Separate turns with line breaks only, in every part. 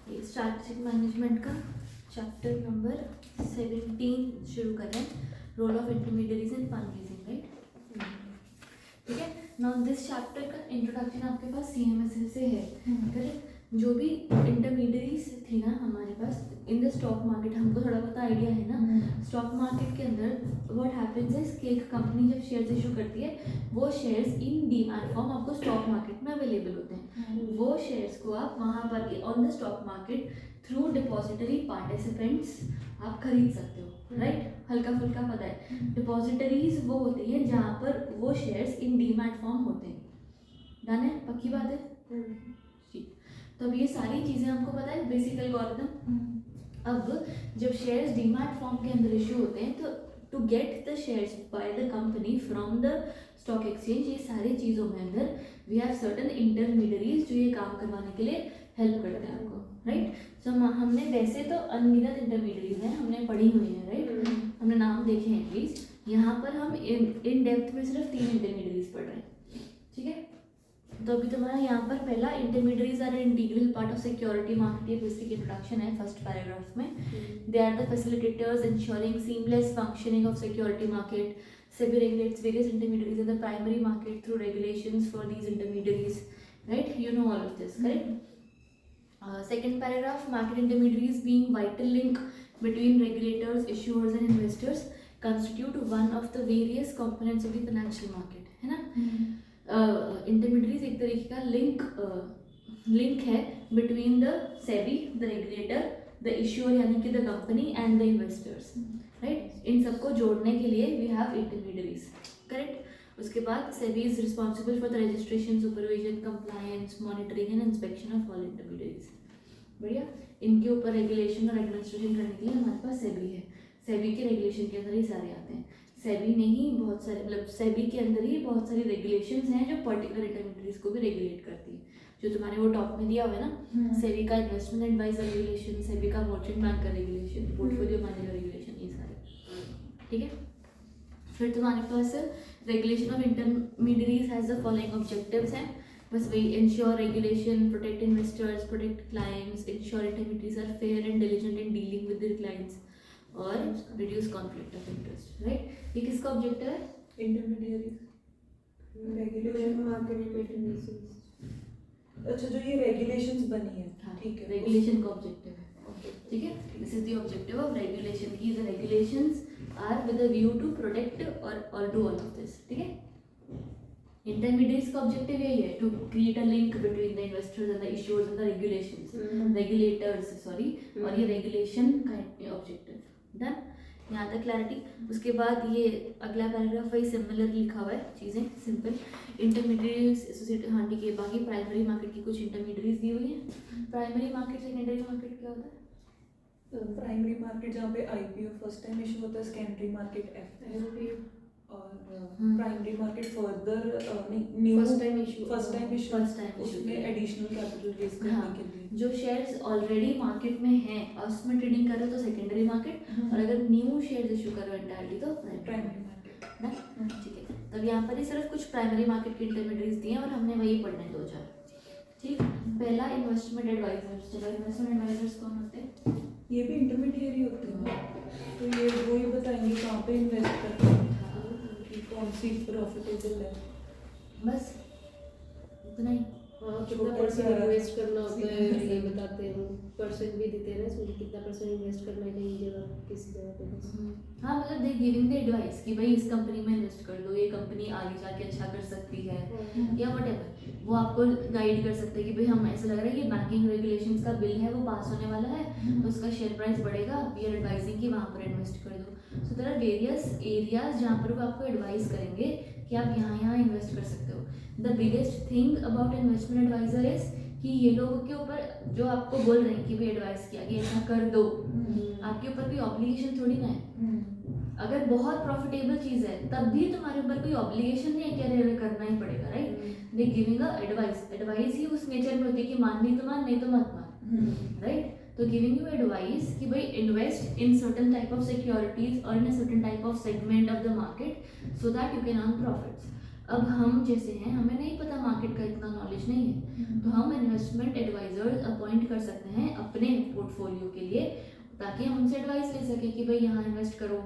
ये strategic management का chapter number 17 शुरू कर रहे हैं, role of intermediaries in fund raising, right? ठीक है। नाउ दिस चैप्टर का इंट्रोडक्शन आपके पास CMSL से है, करेक्ट? जो भी इंटरमीडियरीज थी ना हमारे पास इन द स्टॉक मार्केट, हमको थोड़ा बहुत आइडिया है ना स्टॉक मार्केट के अंदर व्हाट हैपेंस इज कि एक कंपनी जब शेयर्स इशू करती है, वो शेयर्स इन डीमैट फॉर्म आपको स्टॉक मार्केट में अवेलेबल होते हैं। वो शेयर्स को आप वहाँ पर on the stock market through depository participants आप खरीद सकते हो, राइट? हल्का फुल्का पता है। डिपॉजिटरीज वो होती हैं जहाँ पर वो शेयर्स इन डीमैट फॉर्म होते हैं। डन है? पक्की बात है? ठीक। तो अब ये सारी चीज़ें हमको पता है, बेसिक एल्गोरिथम। अब जब शेयर्स डीमैट फॉर्म के अंदर इशू होते हैं तो to get the shares by the company from the stock exchange, ये सारी चीज़ों में अंदर वी हैव सर्टन इंटरमीडियरीज जो ये काम करवाने के लिए हेल्प करते हैं आपको, राइट? सो हमने वैसे तो अनगिनत इंटरमीडियरीज हैं, हमने पढ़ी हुई हैं, राइट? हमने नाम देखे हैं एटलीस्ट। यहाँ पर हम इन डेप्थ में सिर्फ 3 इंटरमीडियरीज पढ़ रहे हैं, ठीक है? तो अभी तुम्हारा यहाँ पर पहला intermediaries are an integral part of security market, ये बेसिक इंट्रोडक्शन है फर्स्ट पैराग्राफ में। They are the facilitators insuring seamless functioning of security market. SEBI regulates various intermediaries in the primary market through regulations for these intermediaries, right? You know all of this, correct? Second paragraph, market intermediaries being vital link between regulators, issuers and investors constitute one of the various components of the financial market, है ना? Intermediaries एक तरीके का link है between the SEBI, the regulator, the issuer यानी कि the company and the investors, right? इन सबको जोड़ने के लिए वी हैव इंटरमीडियरीज, करेक्ट? उसके बाद SEBI is responsible for the registration, supervision, compliance, monitoring and inspection of all intermediaries. बढ़िया। इनके ऊपर रेगुलेशन और एडमिनिस्ट्रेशन करने के लिए हमारे पास सेबी है। सेबी के रेगुलेशन के अंदर ही सारे आते हैं। सेबी ने ही बहुत सारे, मतलब सेबी के अंदर ही बहुत सारी रेगुलेशंस हैं जो पर्टिकुलर इंटरमीडियरीज को भी रेगुलेट करती है, जो तुम्हारे वो टॉप में दिया हुआ है ना, सेबी का इन्वेस्टमेंट एडवाइजर रेगुलेशन, सेबी का मर्चेंट बैंक का रेगुलेशन, पोर्टफोलियो मैनेजर रेगुलेशन, ये सारे, ठीक है? फिर तुम्हारे पास regulation of intermediaries has the following objectives हैं, बस वही ensure regulation, protect investors, protect clients, ensure intermediaries are fair and diligent in dealing with their clients और reduce conflict of interest, right? ये किसका ऑब्जेक्टिव है?
Intermediaries regulation market mechanisms. अच्छा, जो ये रेगुलेशंस बनी है, ठीक है,
रेगुलेशन का ऑब्जेक्टिव है, ठीक है? This is the objective of regulation की the regulations are with a view to protect और डू ऑल ऑफ दिस, ठीक है? इंटरमीडियरीज का ऑब्जेक्टिव यही है, to create a link between the investors and the issuers and the regulations, regulators, sorry, और ये regulation का ऑब्जेक्टिव। डन? यहाँ तक क्लैरिटी? उसके बाद ये अगला पैराग्राफ वही सिमिलर लिखा हुआ है, चीज़ें सिंपल। इंटरमीडियरीज एसोसिएटेड, हाँ ठीक है, बाकी प्राइमरी मार्केट की कुछ इंटरमीडियरीज दी हुई है। प्राइमरी मार्केट, सेकेंडरी मार्केट क्या होता है?
प्राइमरी मार्केट जहाँ पे IPO फर्स्ट टाइम इशू होता है, सेकेंडरी मार्केट FPO, और primary market further new
first time issue,
उसमें एडिशनल कैपिटल रेज करने के लिए।
जो शेयर्स ऑलरेडी मार्केट में हैं और उसमें ट्रेडिंग कर रहे हो तो सेकेंडरी मार्केट, और अगर न्यू शेयर्स इशू कर रहे हो एंटायरली तो
प्राइमरी मार्केट,
ना? ठीक है। तब यहाँ पर ही सिर्फ कुछ प्राइमरी मार्केट की इंटरमीडियरीज दी हैं और हमने वही पढ़ने हैं 2-4, ठीक? पहला इन्वेस्टमेंट एडवाइजर्स। चलो, इन्वेस्टमेंट एडवाइजर्स कौन होते हैं?
ये भी इंटरमीडियरी होते हैं, तो ये वो ही बताएंगे कहाँ पे इन्वेस्ट करते हैं, कौन सी प्रॉफिटेबल है,
बस इतना ही।
कितना परसेंट इन्वेस्ट करना होता है ये बताते हैं, परसेंट भी देते हैं ना इसमें, कितना परसेंट इन्वेस्ट करना है कहीं जगह, किसी जगह पे बस।
हाँ, मतलब दे गिविंग द एडवाइस कि भाई इस कंपनी में इन्वेस्ट कर दो, ये कंपनी आगे जाके अच्छा कर सकती है, या व्हाटएवर, वो आपको गाइड कर सकते हैं कि भाई हम ऐसा लग रहा है कि बैंकिंग रेगुलेशंस का बिल है वो पास होने वाला है, तो उसका शेयर प्राइस बढ़ेगा, वी आर एडवाइजिंग कि वहाँ पर इन्वेस्ट कर दो। So there are various areas जहाँ पर वो आपको एडवाइस करेंगे कि आप यहाँ इन्वेस्ट कर सकते हो। The biggest thing about investment adviser is कि ये लोगों के ऊपर जो आपको बोल रहे हैं कि भाई एडवाइस किया कि ऐसा कर दो, आपके ऊपर कोई ऑब्लिगेशन थोड़ी ना है। अगर बहुत प्रॉफिटेबल चीज़ है तब भी तुम्हारे ऊपर कोई ऑब्लिगेशन नहीं है कि अरे करना ही पड़ेगा, right? They giving a advice ही उस नेचर में होती है कि माननी तो मान, नहीं तो मत मान, राइट? तो गिविंग यू एडवाइस कि भाई invest in certain type of securities और in certain type of segment of the market so that you can earn profits. अब हम जैसे हैं, हमें नहीं पता, मार्केट का इतना नॉलेज नहीं है, तो हम इन्वेस्टमेंट एडवाइजर्स अपॉइंट कर सकते हैं अपने पोर्टफोलियो के लिए, ताकि हम उनसे एडवाइस ले सकें कि भाई यहाँ इन्वेस्ट करो,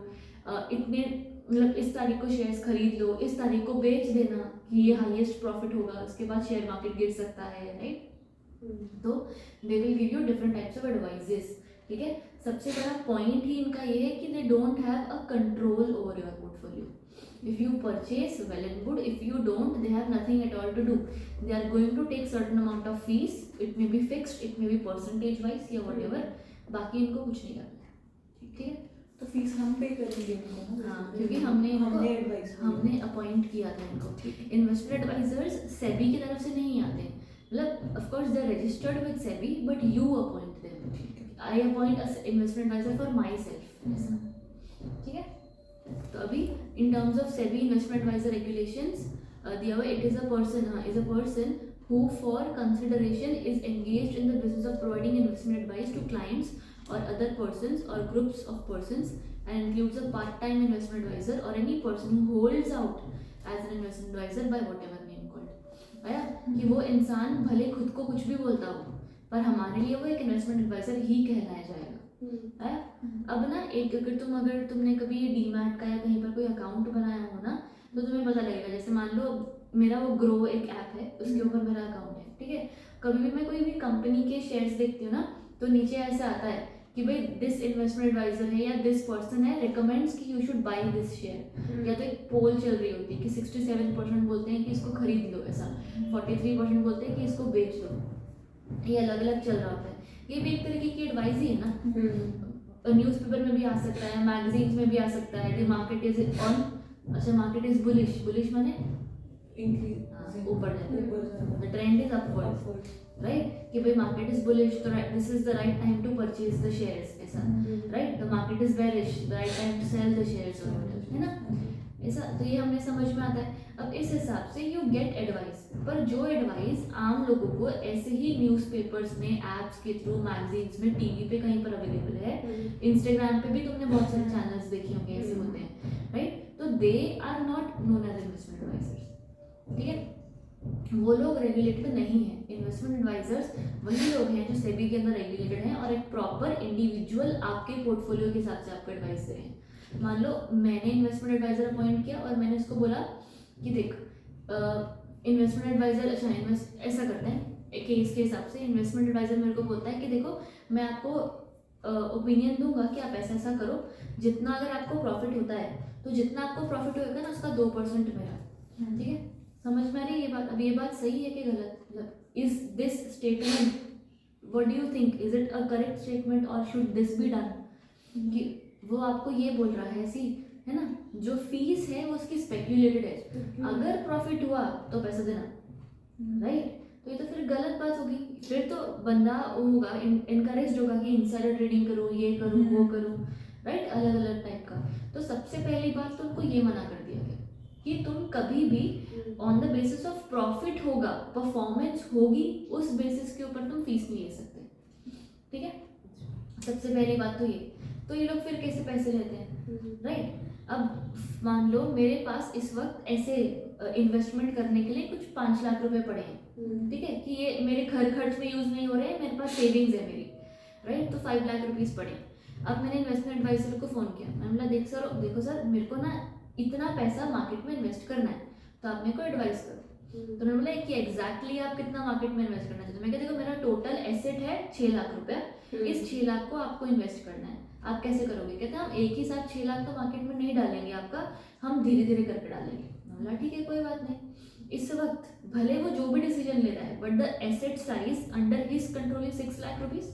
इतने मतलब इस तारीख को शेयर्स खरीद लो, इस तारीख को बेच देना कि ये हाईएस्ट प्रॉफिट होगा, उसके बाद शेयर मार्केट गिर सकता है, राइट। तो they will give you different types of advises, ठीक है। सबसे बड़ा पॉइंट ही इनका ये है कि they don't have a control over your portfolio. If you purchase, well and good. If you don't, they have nothing at all to do. They are going to take certain amount of fees. It may be fixed, it may be percentage wise या whatever. बाकी इनको कुछ नहीं करना है, ठीक है।
तो फीस हम पे करेंगे इनको ना?
हाँ, क्योंकि हमने
एडवाइस
हमने अपॉइंट किया था इनको। इन्वेस्टमेंट एडवाइजर्स सेबी की तरफ से नहीं आते, मतलब of course they are registered with SEBI, but you appoint them. I appoint investment adviser for myself, ऐसा, ठीक है। तो अभी in terms of SEBI investment advisor regulations, the other it is a person who for consideration is engaged in the business of providing investment advice to clients or other persons or groups of persons, and includes a part-time investment advisor or any person who holds out as an investment advisor by whatever name called। आया कि वो इंसान भले खुद को कुछ भी बोलता हो, पर हमारे लिए वो एक इन्वेस्टमेंट एडवाइजर ही कहलाया जाएगा। है अब ना, एक अगर तुमने कभी डीमैट का या कहीं पर कोई अकाउंट बनाया हो ना, तो तुम्हें पता लगेगा। जैसे मान लो मेरा वो ग्रो एक ऐप है, उसके ऊपर मेरा अकाउंट है, ठीक है। कभी भी मैं कोई भी कंपनी के शेयर्स देखती हूँ ना, तो नीचे ऐसा आता है कि भाई दिस इन्वेस्टमेंट एडवाइजर है या दिस पर्सन है रिकमेंड्स कि you should by this share. या तो एक पोल चल रही होती है कि 67% बोलते हैं कि इसको खरीद लो, ऐसा 43% बोलते हैं कि इसको बेच दो। ये अलग अलग चल रहा होता है। ये भी एक तरीके की एडवाइस ही है ना। न्यूज़पेपर में भी आ सकता है, मैगजीन्स में भी आ सकता है कि मार्केट इज ऑन, अच्छा मार्केट इज बुलिश माने ऊपर जाता है, the trend is upward, right, कि भाई मार्केट इज बुलिश तो this is the right time to purchase the shares, ऐसा, right. The market is bearish, the right time to sell the shares, है ना, ऐसा। तो ये हमें समझ में आता है। अब इस हिसाब से यू गेट एडवाइस, पर जो एडवाइस आम लोगों को ऐसे ही न्यूज़पेपर्स में, एप्स के थ्रू, मैगजीन्स में, टीवी पे कहीं पर अवेलेबल है, इंस्टाग्राम पे भी तुमने बहुत सारे चैनल्स देखे होंगे ऐसे होते हैं, राइट। तो they are not known as investment advisers, ठीक है। वो लोग रेगुलेटेड नहीं है। इन्वेस्टमेंट एडवाइजर्स वही लोग हैं जो सेबी के अंदर रेगुलेटेड हैं और एक प्रॉपर इंडिविजुअल आपके पोर्टफोलियो के हिसाब से आपको एडवाइस दे रहे हैं। मान लो मैंने इन्वेस्टमेंट एडवाइजर अपॉइंट किया और मैंने उसको बोला कि देख इन्वेस्टमेंट एडवाइजर, अच्छा ऐसा करते हैं केस के हिसाब से। इन्वेस्टमेंट एडवाइजर मेरे को बोलता है कि देखो मैं आपको ओपिनियन दूंगा कि आप ऐसा ऐसा करो, जितना अगर आपको प्रॉफिट होता है तो जितना आपको प्रॉफिट होगा ना उसका 2% मेरा, ठीक है। समझ में आ रही है ये बात? अब ये बात सही है कि गलत? मतलब is this statement, what do you think, is it a correct statement और शुड दिस बी डन? कि वो आपको ये बोल रहा है, ऐसी है ना, जो फीस है वो उसकी स्पेक्यूलेटेड है, अगर प्रॉफिट हुआ तो पैसा देना, राइट। तो ये तो फिर गलत बात होगी। फिर तो बंदा होगा इनकरेज होगा कि इनसाइडर ट्रेडिंग करो, ये करो, वो करो, राइट, अलग अलग टाइप का। तो सबसे पहली बात तो उनको ये मना कर दिया गया कि तुम कभी भी on the basis of profit होगा, परफॉर्मेंस होगी, उस बेसिस के ऊपर तुम फीस नहीं ले सकते, ठीक है। सबसे पहली बात तो ये। तो ये लोग फिर कैसे पैसे लेते हैं, राइट। अब मान लो मेरे पास इस वक्त ऐसे इन्वेस्टमेंट करने के लिए कुछ 5 लाख रुपए पड़े हैं, ठीक है, कि ये मेरे घर खर्च में यूज नहीं हो रहे हैं, मेरे पास सेविंग्स है मेरी, राइट। तो 5 लाख रुपीज पड़े। अब मैंने इन्वेस्टमेंट एडवाइजर को फोन किया, मैंने बोला देखो सर मेरे को ना इतना पैसा मार्केट में इन्वेस्ट करना है, तो आप मेरे को एडवाइस करो। तो उन्होंने बोला कि एग्जैक्टली आप कितना मार्केट में इन्वेस्ट करना चाहते हो? मैं कहती देखो मेरा टोटल एसेट है 6 लाख रुपया, इस 6 लाख को आपको इन्वेस्ट करना है, आप कैसे करोगे? कहते हैं हम एक ही साथ 6 लाख तो मार्केट में नहीं डालेंगे आपका, हम धीरे धीरे करके डालेंगे। बोला ठीक है कोई बात नहीं। इस वक्त भले वो जो भी डिसीजन ले रहा है, but the asset size under his control is 6 lakh rupees,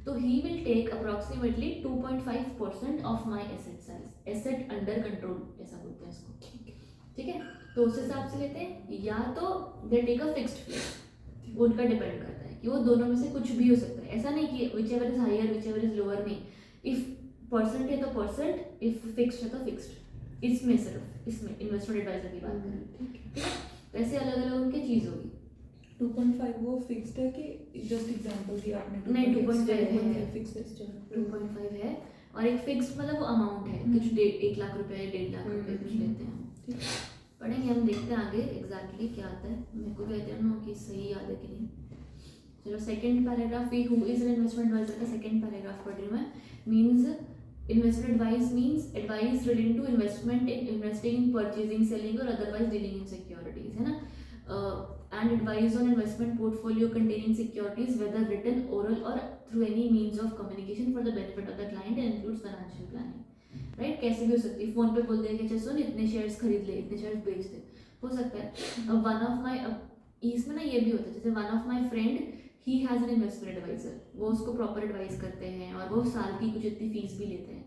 तो he will take approximately 2.5% of my asset size, asset under control ऐसा बोलते हैं इसको, ठीक है। तो उस हिसाब से लेते हैं, या तो दे टेक अ फिक्स्ड फी, उनका डिपेंड करता है कि वो दोनों में से कुछ भी हो सकता है। ऐसा नहीं कि whichever is higher whichever is lower, नहीं, इफ परसेंट है तो परसेंट, इफ फिक्स्ड है तो फिक्स्ड। इसमें सिर्फ इसमें इन्वेस्टमेंट एडवाइजर की बात करें, ठीक है। वैसे अलग अलग उनकी चीज़ होगी।
2.5 वो फिक्स्ड है कि जस्ट एग्जांपल दिया आपने?
नहीं, 2.5 है।
फिक्स्ड है।
2.5 है, और एक फिक्स्ड मतलब वो अमाउंट है, कुछ 1 लाख रुपए, 1.5 लाख रुपए कुछ लेते हैं हम।
ठीक है।
पढ़ेंगे हम, देखते हैं आगे एग्जैक्टली क्या आता है। मेरे को भी आई डोंट नो कि सही याद है कि नहीं। चलो second paragraph, we who is an investment adviser का सेकंड पैराग्राफ पढ़ रही हूँ मैं। Means investment advice means advice relating to investment in investing in purchasing, selling और अदरवाइज डीलिंग इन सिक्योरिटीज, है ना। And advice on investment portfolio containing securities whether written, oral और through any means of communication for the benefit of the client and includes financial planning, right. कैसे भी हो सकती है, phone पे बोल दे कि अच्छा सुन इतने शेयर्स खरीद ले, इतने शेयर्स बेच दे, हो सकता है। अब वन ऑफ माई, इसमें ना ये भी होता है, जैसे one of my friend he has an investment adviser, वो उसको प्रॉपर एडवाइस करते हैं और वो साल की कुछ इतनी फीस भी लेते हैं।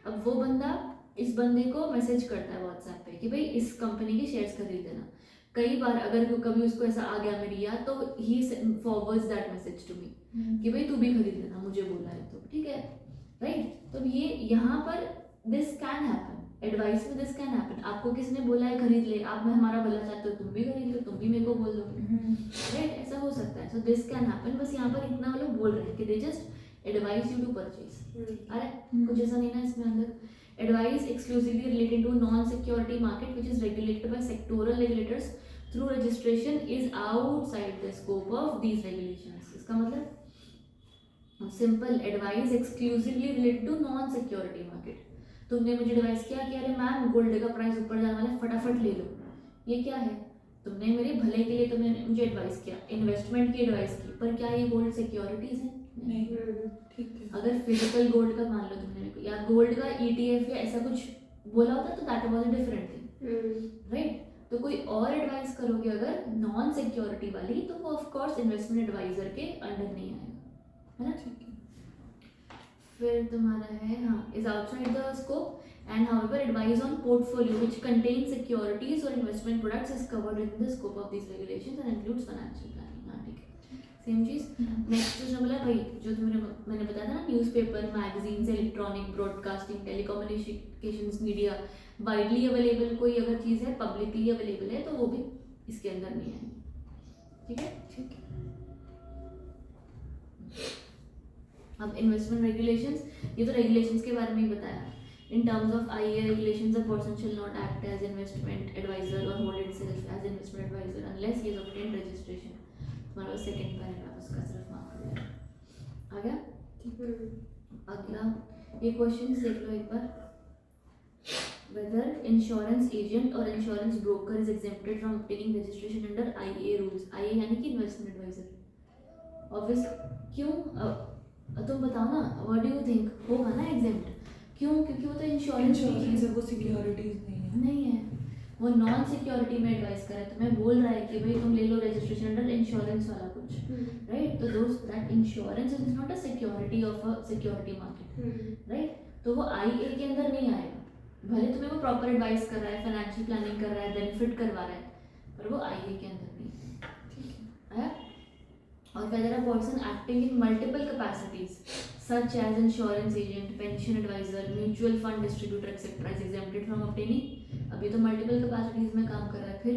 अब वो बंदा इस बंदे को मैसेज करता है व्हाट्सएप पे कि भाई इस कंपनी के शेयर्स खरीद लेना। कई बार अगर कभी उसको ऐसा आ गया मेरी याद, तो he forwards that message to me कि भाई तू भी खरीद लेना, मुझे बोला है तो, ठीक है, राइट। तो ये यहाँ पर दिस कैन हैपन, एडवाइस में दिस कैन हैपन। आपको किसने बोला है खरीद ले, आप में हमारा भला चाहते हो, तुम भी खरीद लो, तुम भी मेरे को बोल दो, राइट, ऐसा हो सकता है। सो दिस कैन हैपन, बस यहाँ पर इतना वो लोग बोल रहे हैं कि they just advice you to purchase. अरे कुछ ऐसा नहीं ना इसमें अंदर। Advice exclusively related to non security market which is regulated by sectoral regulators through registration is outside the scope of these regulations. इसका मतलब simple, advice exclusively related to non security market. तुमने मुझे एडवाइस किया कि अरे ma'am gold का price ऊपर जाने वाला है, फटाफट ले लो, ये क्या है? तुमने मेरे भले के लिए तुमने मुझे एडवाइस किया, इन्वेस्टमेंट की एडवाइस की, पर क्या ये गोल्ड सिक्योरिटीज है?
नहीं। ठीक है।
अगर फिजिकल गोल्ड का मान लो तुमने मेरे को, या गोल्ड का ETF या ऐसा कुछ बोला होता तो that was a different thing, right. तो कोई और एडवाइस करोगे अगर नॉन सिक्योरिटी वाली, तो वो ऑफ कोर्स इन्वेस्टमेंट एडवाइजर के अंडर नहीं आएगा, है ना।
ठीक है।
फिर तुम्हारा है, हाँ, is outside the scope and however advice on portfolio which contain securities और investment products is covered in the scope of these regulations and includes financial planning. हाँ ठीक है, सेम चीज। नेक्स्ट जो बोला भाई, जो मैंने बताया था ना, newspaper, magazines, electronic, broadcasting, telecommunications, media, widely available कोई अगर चीज़ है, पब्लिकली अवेलेबल है, तो वो भी इसके अंदर नहीं है, ठीक है।
ठीक है।
अब इन्वेस्टमेंट रेगुलेशंस, ये तो रेगुलेशंस के बारे में ही बताया। In terms of IEA regulations, a person shall not act as investment advisor or hold itself as investment advisor unless he has obtained registration। हमारा सेकंड पैराग्राफ उसका सिर्फ मार्क कर लेना। आ गया? अगला ये क्वेश्चन देख लो एक बार। Whether insurance agent or insurance broker is exempted from obtaining registration under IEA rules। IEA यानी कि इन्वेस्टमेंट एडवाइजर। ऑब्वियस क्यों? तुम बताओ ना, व्हाट डू यू थिंक, होगा ना एग्जेम्प्ट? क्यों? क्योंकि वो तो इंश्योरेंस
इंश्योरेंस है, वो सिक्योरिटीज नहीं है।
वो नॉन सिक्योरिटी में एडवाइस कर रहा है, तुम्हें बोल रहा है कि भाई तुम ले लो रजिस्ट्रेशन अंडर इंश्योरेंस वाला कुछ, राइट। तो that insurance is not a security of a security market, right. तो वो IEA के अंदर नहीं आएगा, भले तुम्हें वो प्रॉपर एडवाइस कर रहा है, फाइनेंशियल प्लानिंग कर रहा है, बेनिफिट करवा रहा है, पर वो IEA के अंदर नहीं है, ठीक है। और whether a person acting in multiple capacities such as insurance agent, pension advisor, mutual fund distributor etc. is exempted from obtaining। अभी तो multiple capacities में काम कर रहा है, फिर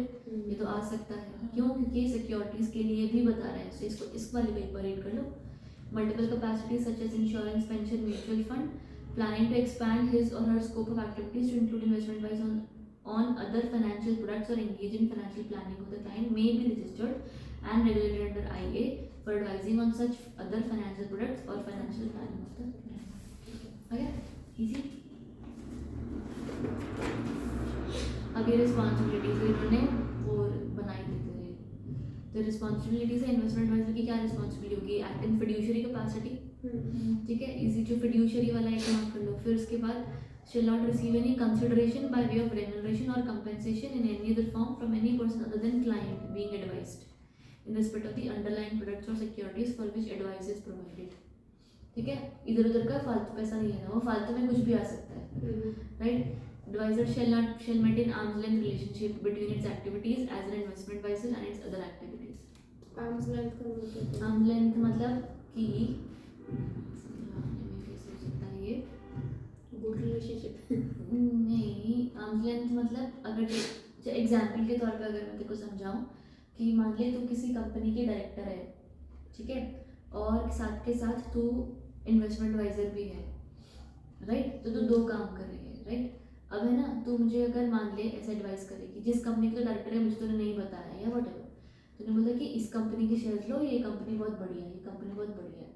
ये तो आ सकता है। क्यों? क्योंकि सिक्योरिटीज के लिए भी बता रहे हैं, तो इसको इस वाले पे एक बार रीड कर लो। Multiple capacities such as insurance, pension, mutual fund, planning to expand his or her scope of activities to include investment advice on other financial products or engage in financial planning of the client may be registered and regulated under IEA for advising on such other financial products or financial planning of the client। okay, easy। अब ये responsibilities इन्होंने वो बनाई थी, तो responsibilities है investment adviser की। क्या रिस्पॉन्सिबिलिटी होगी? एक्ट इन फिड्यूशियरी कैपेसिटी, ठीक है, इजी। जो फिड्यूशियरी वाला एक मार्क कर लो। फिर उसके बाद shall not receive any consideration by way of remuneration or compensation in any other form from any person other than client being advised in respect of the underlying products or securities for which advice is provided। ठीक है, इधर उधर का फालतू पैसा नहीं लेना, वो फालतू में कुछ भी आ सकता है, right. Advisor shall maintain arm's length relationship between its activities as an investment advisor and its other activities।
Arms length का मतलब
आर्म लेंथ मतलब कि समझाने में कैसे हो सकता है ये?
गुड रिलेशनशिप
नहीं, आर्म्स लेंथ मतलब अगर एग्जाम्पल के तौर पे अगर मैं तेरे को समझाऊँ कि मान ले तू किसी कंपनी के डायरेक्टर है, ठीक है, और साथ के साथ तू इन्वेस्टमेंट एडवाइज़र भी है, राइट, तो तू दो काम कर रही है, राइट। अब है ना, तू मुझे अगर मान ले ऐसा एडवाइस करेगी, जिस कंपनी का डायरेक्टर है मुझे तूने नहीं बताया या वट तूने बोला कि इस कंपनी के शेयर्स लो, ये कंपनी बहुत बढ़िया है, ये कंपनी बहुत बढ़िया है,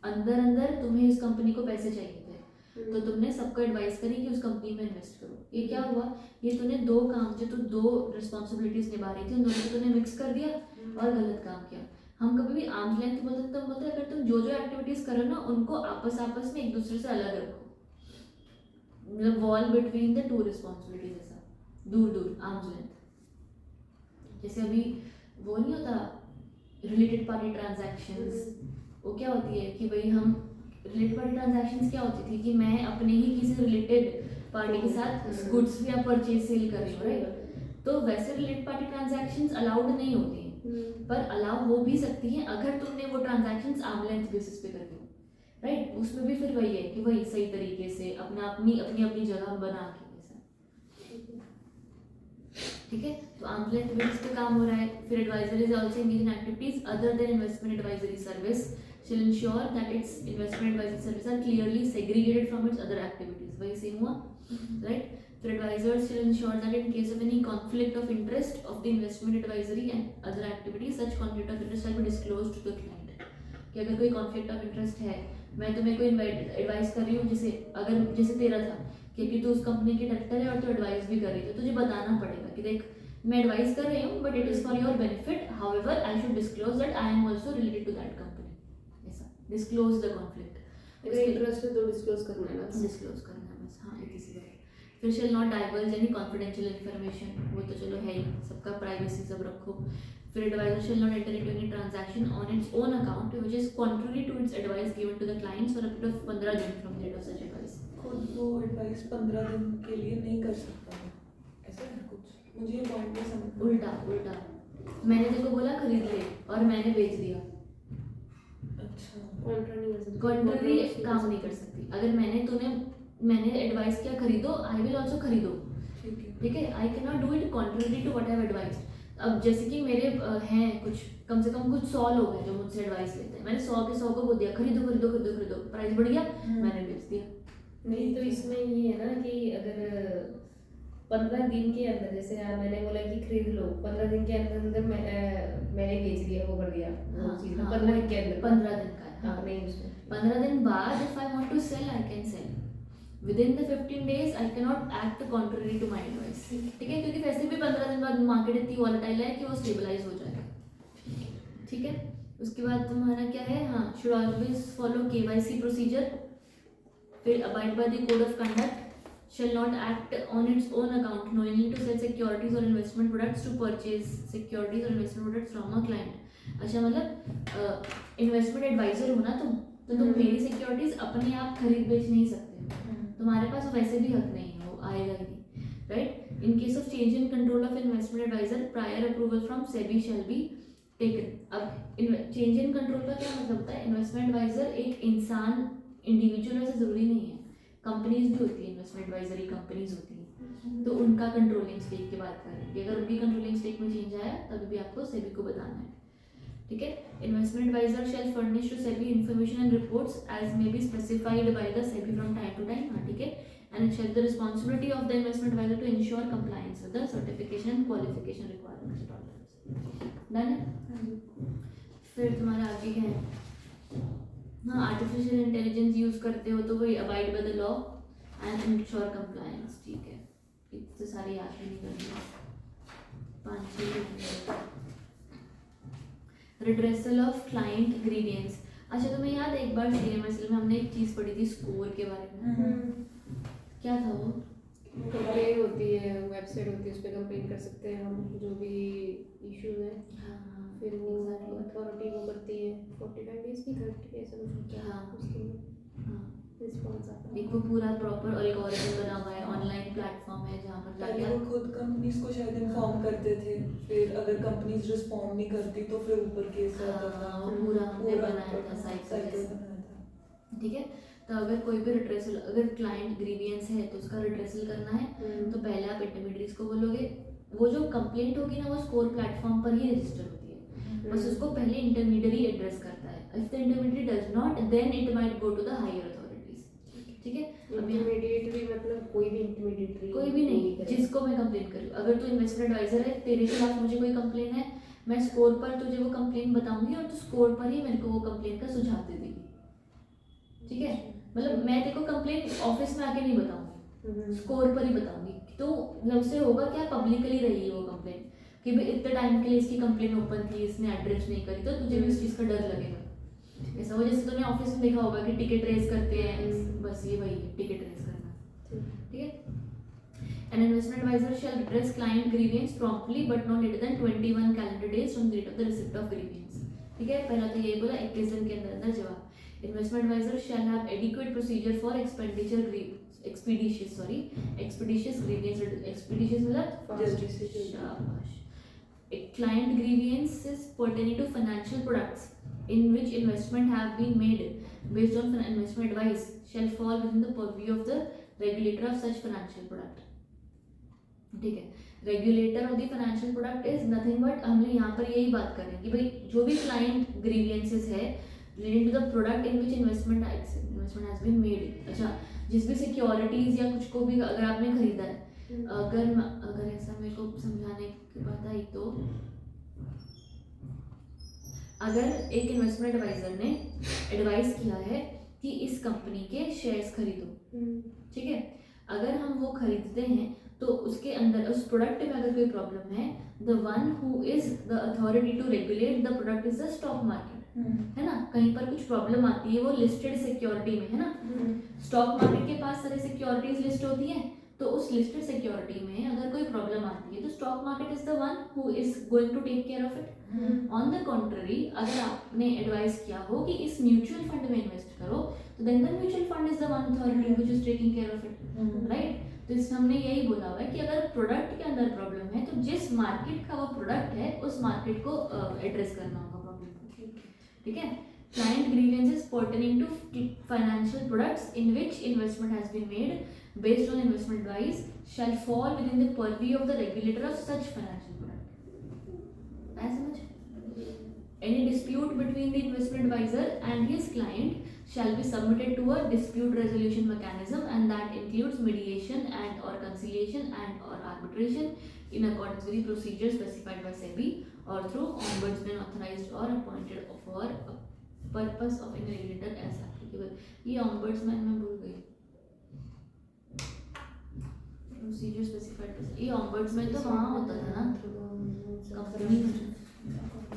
अंदर अंदर तुम्हें इस कंपनी को पैसे चाहिए थे, तो तुमने सबको एडवाइस करी कि उस कंपनी में इन्वेस्ट करो। ये क्या हुआ, ये तूने दो काम, जो तू दो रिस्पॉन्सिबिलिटीज निभा रही थी उन दोनों को तूने मिक्स कर दिया और गलत काम किया। हम कभी भी आर्म्स लेंथ बोलते हैं, तो बोलते हैं अगर तुम जो जो एक्टिविटीज करो ना उनको आपस में एक दूसरे से अलग रखो, मतलब wall between the two responsibilities, ऐसा दूर दूर आर्म्स लेंथ। जैसे अभी वो नहीं होता रिलेटेड पार्टी ट्रांजैक्शंस, वो क्या होती है कि भाई हम रिलेटेड पार्टी ट्रांजैक्शंस क्या होती थी कि मैं अपने ही किसी रिलेटेड पार्टी के साथ गुड्स या परचेज सेल कर रही हूँ, राइट। तो वैसे रिलेटेड पार्टी ट्रांजैक्शंस अलाउड नहीं होती हैं, पर अलाउ हो भी सकती हैं अगर तुमने वो ट्रांजैक्शंस आर्म लेंथ बेसिस पे कर दी, राइट। उसमें भी फिर वही है कि वही सही तरीके से अपना अपनी अपनी अपनी जगह बना के, ठीक है। तो आर्म लेंथ बेसिस पे काम हो रहा है। फिर adviser is also engage in activities other than investment advisory service shall ensure that its investment advisory services are clearly segregated from its other activities. वही सेम हुआ, right? फिर advisors shall ensure that in case of any conflict of interest of the investment advisory and other activities, such conflict of interest shall be disclosed to the client. कि अगर कोई conflict of interest है, मैं तुम्हें कोई advice कर रही हूँ, जैसे अगर जैसे तेरा था क्योंकि तू उस कंपनी के डायरेक्टर है और तू एडवाइस भी कर रही थी, तुझे बताना पड़ेगा कि देख मैं एडवाइस कर रही हूँ but it is for your benefit, however I should disclose that I am also related to that company, ऐसा डिस्क्लोज द कॉन्फ्लिक्ट।
अगर इंटरेस्ट है तो डिस्क्लोज करना है ना,
डिस्क्लोज करना है बस, हाँ एक इसी बात। फिर shall not diverge any confidential information, वो तो चलो है ही, सबका प्राइवेसी सब रखो। फिर adviser shall not enter into any transaction on its own account which is contrary to its advice given to the clients for a period of 15 दिन from the date of such advice.
खुद वो advice 15 दिन के लिए नहीं कर सकता है, ऐसा है कुछ, मुझे ये पॉइंट नहीं समझ।
उल्टा उल्टा, मैंने तेरे को बोला खरीद ले और मैंने बेच दिया,
अच्छा
कॉन्ट्ररी काम नहीं कर सकती। अगर मैंने एडवाइस किया खरीदो, आई विल आल्सो खरीदो, ठीक है। I can not do it contrary to what I have advised. अब जैसे कि मेरे हैं कुछ कम से कम कुछ 100 लोग हैं जो मुझसे एडवाइस लेते हैं, मैंने 100 के 100 को बोल दिया खरीदो खरीदो खरीदो खरीदो, प्राइस बढ़ गया मैंने बेच दिया।
नहीं तो इसमें ये है ना कि अगर 15 दिन के अंदर, जैसे मैंने बोला कि खरीद लो, 15 दिन के अंदर मैंने बेच दिया, वो बढ़ गया वो चीज़, 15 दिन के अंदर,
15 दिन का है,
हाँ नहीं उसमें
15 दिन बाद if I want to sell I can sell, within the 15 days I can not act contrary to my advice, ठीक है, क्योंकि वैसे भी 15 दिन बाद मार्केट इतनी वॉलेटाइल है कि वो स्टेबलाइज हो जाएगा, ठीक है। उसके बाद तुम्हारा क्या है, हाँ, should always follow KYC procedure. फिर abide by the code of conduct, shall not act on its own account knowingly to sell securities or investment products, to purchase securities or investment products from a client। अच्छा, मतलब investment adviser हो ना तो तुम मेरी securities अपने आप खरीद बेच नहीं सकते, तुम्हारे पास वैसे भी हक नहीं है, वो आएगा ही नहीं, right. In case of change in control of investment adviser prior approval from SEBI shall be taken. अब चेंज इन कंट्रोल का क्या मतलब होता है, इन्वेस्टमेंट एडवाइजर एक इंसान इंडिविजुअल ऐसे जरूरी नहीं है, कंपनीज भी होती है, इन्वेस्टमेंट एडवाइजरी कंपनीज होती हैं, तो उनका कंट्रोलिंग स्टेक की बात करें कि अगर उनकी कंट्रोलिंग स्टेक में चेंज आया तभी भी आपको सेबी को बताना है, ठीक है। Investment adviser shall furnish to SEBI information and reports as may be specified by the SEBI from time to time, हाँ ठीक है, and it shall the responsibility of the investment adviser to ensure compliance with the certification and qualification requirements at all. Done है। फिर तुम्हारा आगे क्या है, हाँ, आर्टिफिशियल इंटेलिजेंस यूज करते हो तो वही abide by the law and ensure compliance, ठीक है। इतने सारे याद भी नहीं करना, 5-6 रिड्रेसल ऑफ क्लाइंट ग्रीवियंस। अच्छा, तुम्हें याद है एक बार CMSL में हमने एक चीज़ पढ़ी थी स्कोर के बारे में, क्या था वो?
कंप्लेन होती है, वेबसाइट होती है, उस पर कंप्लेन कर सकते हैं हम जो भी इशू है, फिर वो अथॉरिटी वो करती है 45 डेज की 30 ऐसा कुछ,
हाँ,
उसके
हाँ,
रिस्पॉन्स आता है।
एक वो पूरा प्रॉपर एल्गोरिथम बना हुआ है, ऑनलाइन प्लेटफॉर्म है जहाँ पर
पहले
जाके
वो खुद कंपनीज को शायद इन्फॉर्म करते थे, फिर अगर कंपनीज रिस्पॉन्ड नहीं करती तो फिर ऊपर केस आता था,
वो पूरा हमने बनाया था साइकिल, ठीक है। तो अगर कोई भी रिट्रेसल, अगर क्लाइंट ग्रीवियंस है तो उसका रिट्रेसल करना है, तो पहले आप इंटरमीडियरीज को बोलोगे, वो जो कंप्लेंट होगी ना वो स्कोर प्लेटफॉर्म पर ही रजिस्टर होती है, बस उसको पहले इंटरमीडियरी एड्रेस करता है। If the intermediary does not then it might go to the higher authorities. ठीक है, अब यहाँ
इंटरमीडिएट भी मतलब कोई भी इंटरमीडिएट
कोई भी नहीं जिसको मैं कंप्लेन करूँ, अगर तू इन्वेस्टमेंट एडवाइजर है, तेरे खिलाफ मुझे कोई कंप्लेन है, मैं स्कोर पर तुझे वो कंप्लेन बताऊंगी और तू स्कोर पर ही मेरे को वो कंप्लेन का सुझाव दे देगी। ठीक है, मतलब मैं तेरे को कंप्लेन ऑफिस में आके नहीं बताऊंगी, स्कोर पर ही बताऊंगी। तो मतलब उससे होगा क्या, पब्लिकली रहेगी वो कंप्लेन कि भाई इतने टाइम के लिए इसकी कंप्लेन ओपन थी, इसने एड्रेस नहीं करी, तो तुझे भी उस चीज़ का डर लगेगा। ऐसा हो जैसे तूने ऑफिस में देखा होगा कि टिकट रेज करते हैं, बस ये वही है टिकट रेज करना। ठीक है, an investment advisor shall address client grievance promptly but not later than 21 calendar days from the date of the receipt of grievance। ठीक है, पहला तो यही बोला 21 दिन के अंदर अंदर जवाब। Investment adviser shall have adequate procedure for expeditious grievance। expeditious मतलब शाबाश। A client grievance is pertaining to financial products in which investment have been made based on investment advice shall fall within the purview of the regulator of such financial product। ठीक है, regulator of the financial product is nothing but, हम लोग यहाँ पर यही बात कर रहे हैं कि भाई जो भी क्लाइंट ग्रीवियंसेस है related to the product in which investment has been made. अच्छा, जिस भी सिक्योरिटीज या कुछ को भी अगर आपने खरीदा है, अगर ऐसा मेरे को समझाने की बात आई तो, अगर एक इन्वेस्टमेंट एडवाइजर ने एडवाइस किया है कि इस कंपनी के शेयर्स खरीदो, ठीक है, अगर हम वो खरीदते हैं तो उसके अंदर उस प्रोडक्ट में अगर कोई प्रॉब्लम है, the one who is the authority to regulate the product is the stock market, है ना। कहीं पर कुछ प्रॉब्लम आती है वो लिस्टेड सिक्योरिटी में, है ना। स्टॉक मार्केट के पास सारे सिक्योरिटीज लिस्ट होती हैं, तो उस लिस्टेड सिक्योरिटी में अगर कोई प्रॉब्लम आती है तो stock market is the one who is going to take care of it. On the contrary, अगर आपने एडवाइस किया हो कि इस म्यूचुअल फंड में इन्वेस्ट करो, तो then the mutual fund is the one authority which is taking care of it, right. तो इस हमने यही बोला हुआ है कि अगर प्रोडक्ट के अंदर प्रॉब्लम है तो जिस मार्केट का वो प्रोडक्ट है उस मार्केट को एड्रेस करना होगा प्रॉब्लम को। ठीक है, client grievances pertaining to financial products in which investment has been made based on investment advice shall fall within the purview of the regulator of such financial product। ऐसा समझ? Any dispute between the investment advisor and his client shall be submitted to a dispute resolution mechanism, and that includes mediation and or conciliation and or arbitration in accordance with the procedures specified by SEBI or through ombudsman authorized or appointed for a purpose of any regulator as applicable। ये ombudsman मैं भूल गई, procedure specified by, ये ombudsman तो वहाँ होता था ना कंपनी में,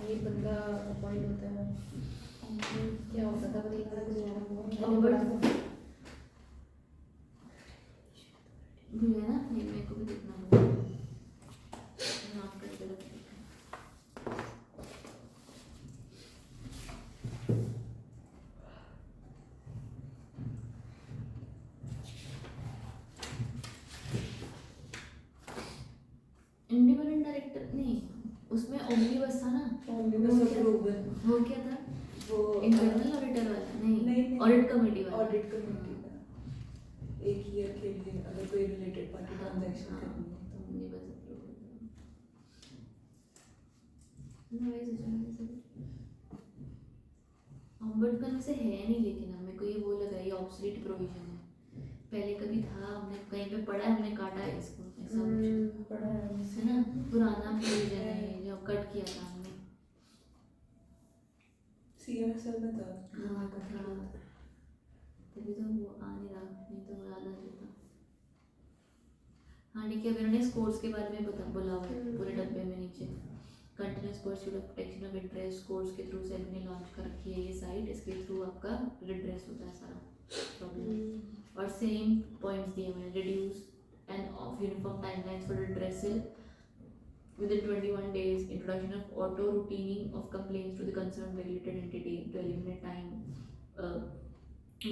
ये बंदा अपॉइंट होता है, क्या होता था पता नहीं,
भूल गया ना, ये मेरे को भी देखना होगा, नाम करके रख देते हैं। इंडिपेंडेंट डायरेक्टर नहीं, उसमें ओमनीबस था ना,
ओमनीबस अप्रूवल,
वो क्या था,
वो
इंटरनल ऑडिटर वाला नहीं, ऑडिट कमेटी वाला,
ऑडिट कमेटी का 1 ईयर के लिए अगर कोई रिलेटेड पार्टी ट्रांजैक्शन करनी है तो
ओमनीबस अप्रूवल। वैसे ऑम्बुड्समैन में से है नहीं, लेकिन हमें को ये वो लगा ये ऑब्सोलीट प्रोविजन है, पहले कभी था, हमने कहीं पे पढ़ा है, हमने काटा है इसको, ऐसा कुछ
पढ़ा
है ना, पुराना प्रोविजन है जो कट किया था हमने।
CMSL में था।
हाँ था, तभी तो वो आ नहीं रहा, नहीं तो याद आ जाता। हाँ ठीक है, अभी उन्होंने स्कोर्स के बारे में बोला हुआ है पूरे डब्बे में नीचे, continuous pursuit of protection of interest, scores के थ्रू सेबी ने लॉन्च कर रखी है ये साइट, इसके थ्रू आपका रिड्रेस होता है सारा प्रॉब्लम। और सेम पॉइंट्स दिए हुए हैं, reduce end of uniform timelines for redressal within 21 days, introduction of auto routing of complaints to the concerned regulated entity to eliminate time,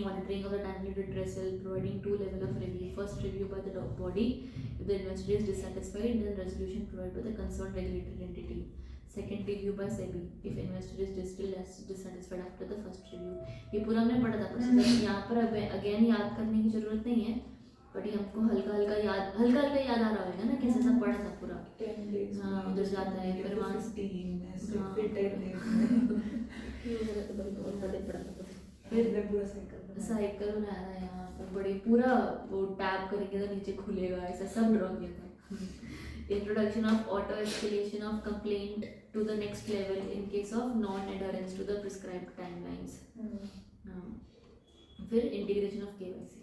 monitoring of the timely redressal, providing 2 levels of review, first review by the body if the investor is dissatisfied, then resolution provided by the concerned regulated entity, second review by SEBI if investor is still dissatisfied after the first review। ये पूरा हमने पढ़ा था, बस यहाँ पर again याद करने की जरूरत नहीं है, बट ये हमको हल्का हल्का याद आ रहा होगा ना, कैसे सब पढ़ा था पूरा।
10 days
हाँ,
में
उधर जाता है, फिर वहाँ
15 ऐसे,
हाँ।
फिर 10 days में
मेरा तो बड़ी बहुत बड़े पड़ा था।
फिर हमने पूरा साइकिल
साइकिल बनाया था यहाँ पर, बड़ी पूरा वो टैप करेंगे तो नीचे खुलेगा, ऐसा सब ड्रॉ किया था। Introduction of auto escalation of complaint to the next level in case of non adherence to the prescribed timelines. फिर इंटीग्रेशन ऑफ केवाईसी।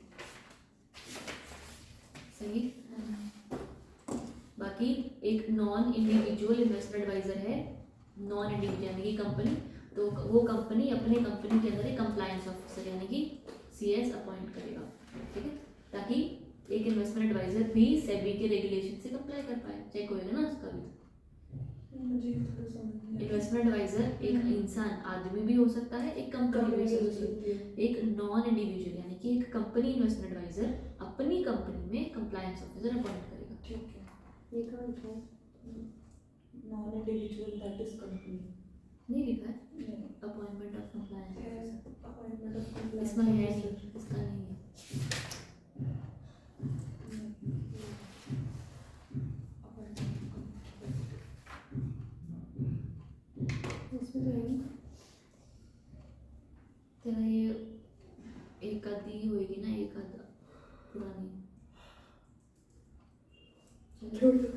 सही। बाकी एक नॉन इंडिविजुअल इन्वेस्टमेंट एडवाइजर है, नॉन इंडिविजुअल यानी कि कंपनी, तो वो कंपनी अपने कंपनी के अंदर एक कंप्लायंस ऑफिसर यानी कि CS अपॉइंट करेगा, ठीक है, ताकि एक इन्वेस्टमेंट एडवाइजर भी सेबी के रेगुलेशन से कंप्लाई कर पाए। चेक होएगा ना उसका भी।
मुझे थोड़ा समझ नहीं आया।
इन्वेस्टमेंट एडवाइजर एक इंसान, आदमी भी हो सकता है, एक कंपनी भी हो सकती है। एक नॉन इंडिविजुअल यानी कि एक कंपनी इन्वेस्टमेंट एडवाइजर अपनी कंपनी में कंप्लायंस ऑफिसर अपॉइंट करेगा।
ठीक है।
ये कहाँ लिखा है?
Non individual that is company
नहीं लिखा है appointment of compliance officer,
appointment of compliance
इसमें है नहीं, इसका नहीं है।
इसमें तो है नहीं।
तेरा ये एक आधी होएगी ना, एक आधा पुरानी।
छोड़ दो।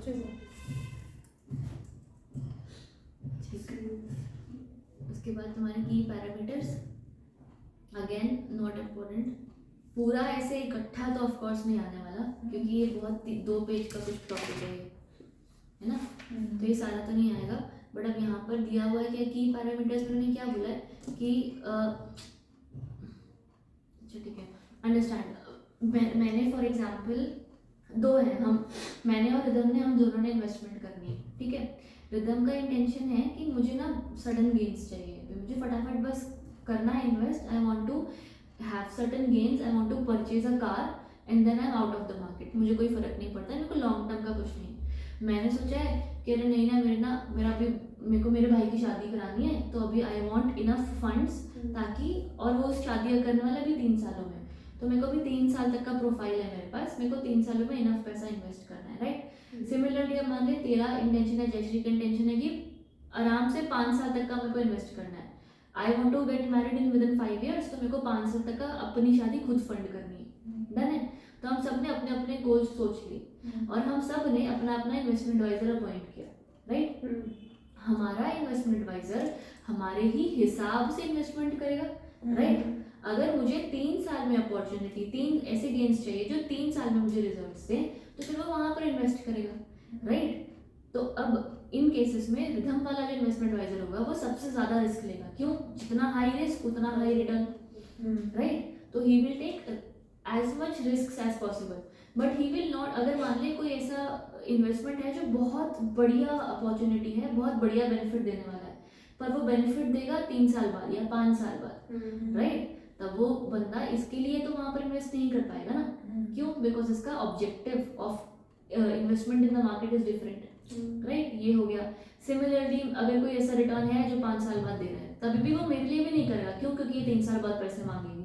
चलो।
ठीक है। उसके बाद तुम्हारे की पैरामीटर्स, अगेन नॉट इम्पोर्टेंट, पूरा ऐसे इकट्ठा तो ऑफ कोर्स नहीं आने वाला क्योंकि ये बहुत 2 पेज का कुछ टॉपिक है ना, तो ये सारा तो नहीं आएगा। बट अब यहाँ पर दिया हुआ है कि की पैरामीटर्स में उन्होंने क्या बोला है कि अच्छा ठीक है, अंडरस्टैंड। मैंने फॉर एग्जांपल 2 हैं, मैंने और रिदम ने, हम दोनों ने इन्वेस्टमेंट करनी है, ठीक है। रिदम का इंटेंशन है कि मुझे ना सडन गेन्स चाहिए, मुझे फटाफट बस करना है invest, I want to have certain gains, I want to purchase a car and then I am out of the market, मुझे कोई फर्क नहीं पड़ता, मेरे को लॉन्ग टर्म का कुछ नहीं। मैंने सोचा है कि अरे नहीं ना, मेरा अभी मेरे को मेरे भाई की शादी करानी है, तो अभी आई वांट इनफ फंड्स ताकि, और वो शादी करने वाला भी 3 सालों में, तो मेरे को भी 3 साल तक का प्रोफाइल है मेरे पास, मेरे को 3 सालों में इनफ पैसा इन्वेस्ट करना है, राइट। सिमिलरली अब मान ले तेरा इंटेंशन है, जयश्री का इंटेंशन है कि आराम से 5 साल तक का मेरे को इन्वेस्ट करना है। I want to get married in within 5 years, तो मेरे को 5 साल तक का अपनी शादी खुद फंड करनी है, डन है। तो हम सब ने अपने अपने गोल्स सोच लिए और हम सब ने अपना अपना इन्वेस्टमेंट एडवाइजर अपॉइंट किया, राइट। हमारा इन्वेस्टमेंट एडवाइजर हमारे ही हिसाब से इन्वेस्टमेंट करेगा, राइट। अगर मुझे 3 साल में अपॉर्चुनिटी, 3 ऐसे गेन्स चाहिए जो 3 साल में मुझे रिजल्ट्स दें, तो फिर वो वहां पर इन्वेस्ट करेगा, राइट। तो अब इन केसेस में रिदम वाला जो इन्वेस्टमेंट एडवाइजर होगा वो सबसे ज्यादा रिस्क लेगा, क्यों, जितना हाई रिस्क उतना हाई रिटर्न, राइट। तो he will take as much risks as possible, but he will not, अगर मान ले कोई ऐसा इन्वेस्टमेंट है जो बहुत बढ़िया अपॉर्चुनिटी है, बहुत बढ़िया बेनिफिट देने वाला है, पर वो बेनिफिट देगा 3 साल बाद या 5 साल बाद, राइट, तब वो बंदा इसके लिए तो वहां पर इन्वेस्ट नहीं कर पाएगा ना, क्यों, बिकॉज इसका objective of investment in the market is different, right. ये हो गया। सिमिलरली अगर कोई ऐसा रिटर्न है जो 5 साल बाद दे रहा है, तभी भी वो मेरे लिए भी नहीं करेगा, क्यों, क्योंकि ये 3 साल बाद पैसे मांगेगी,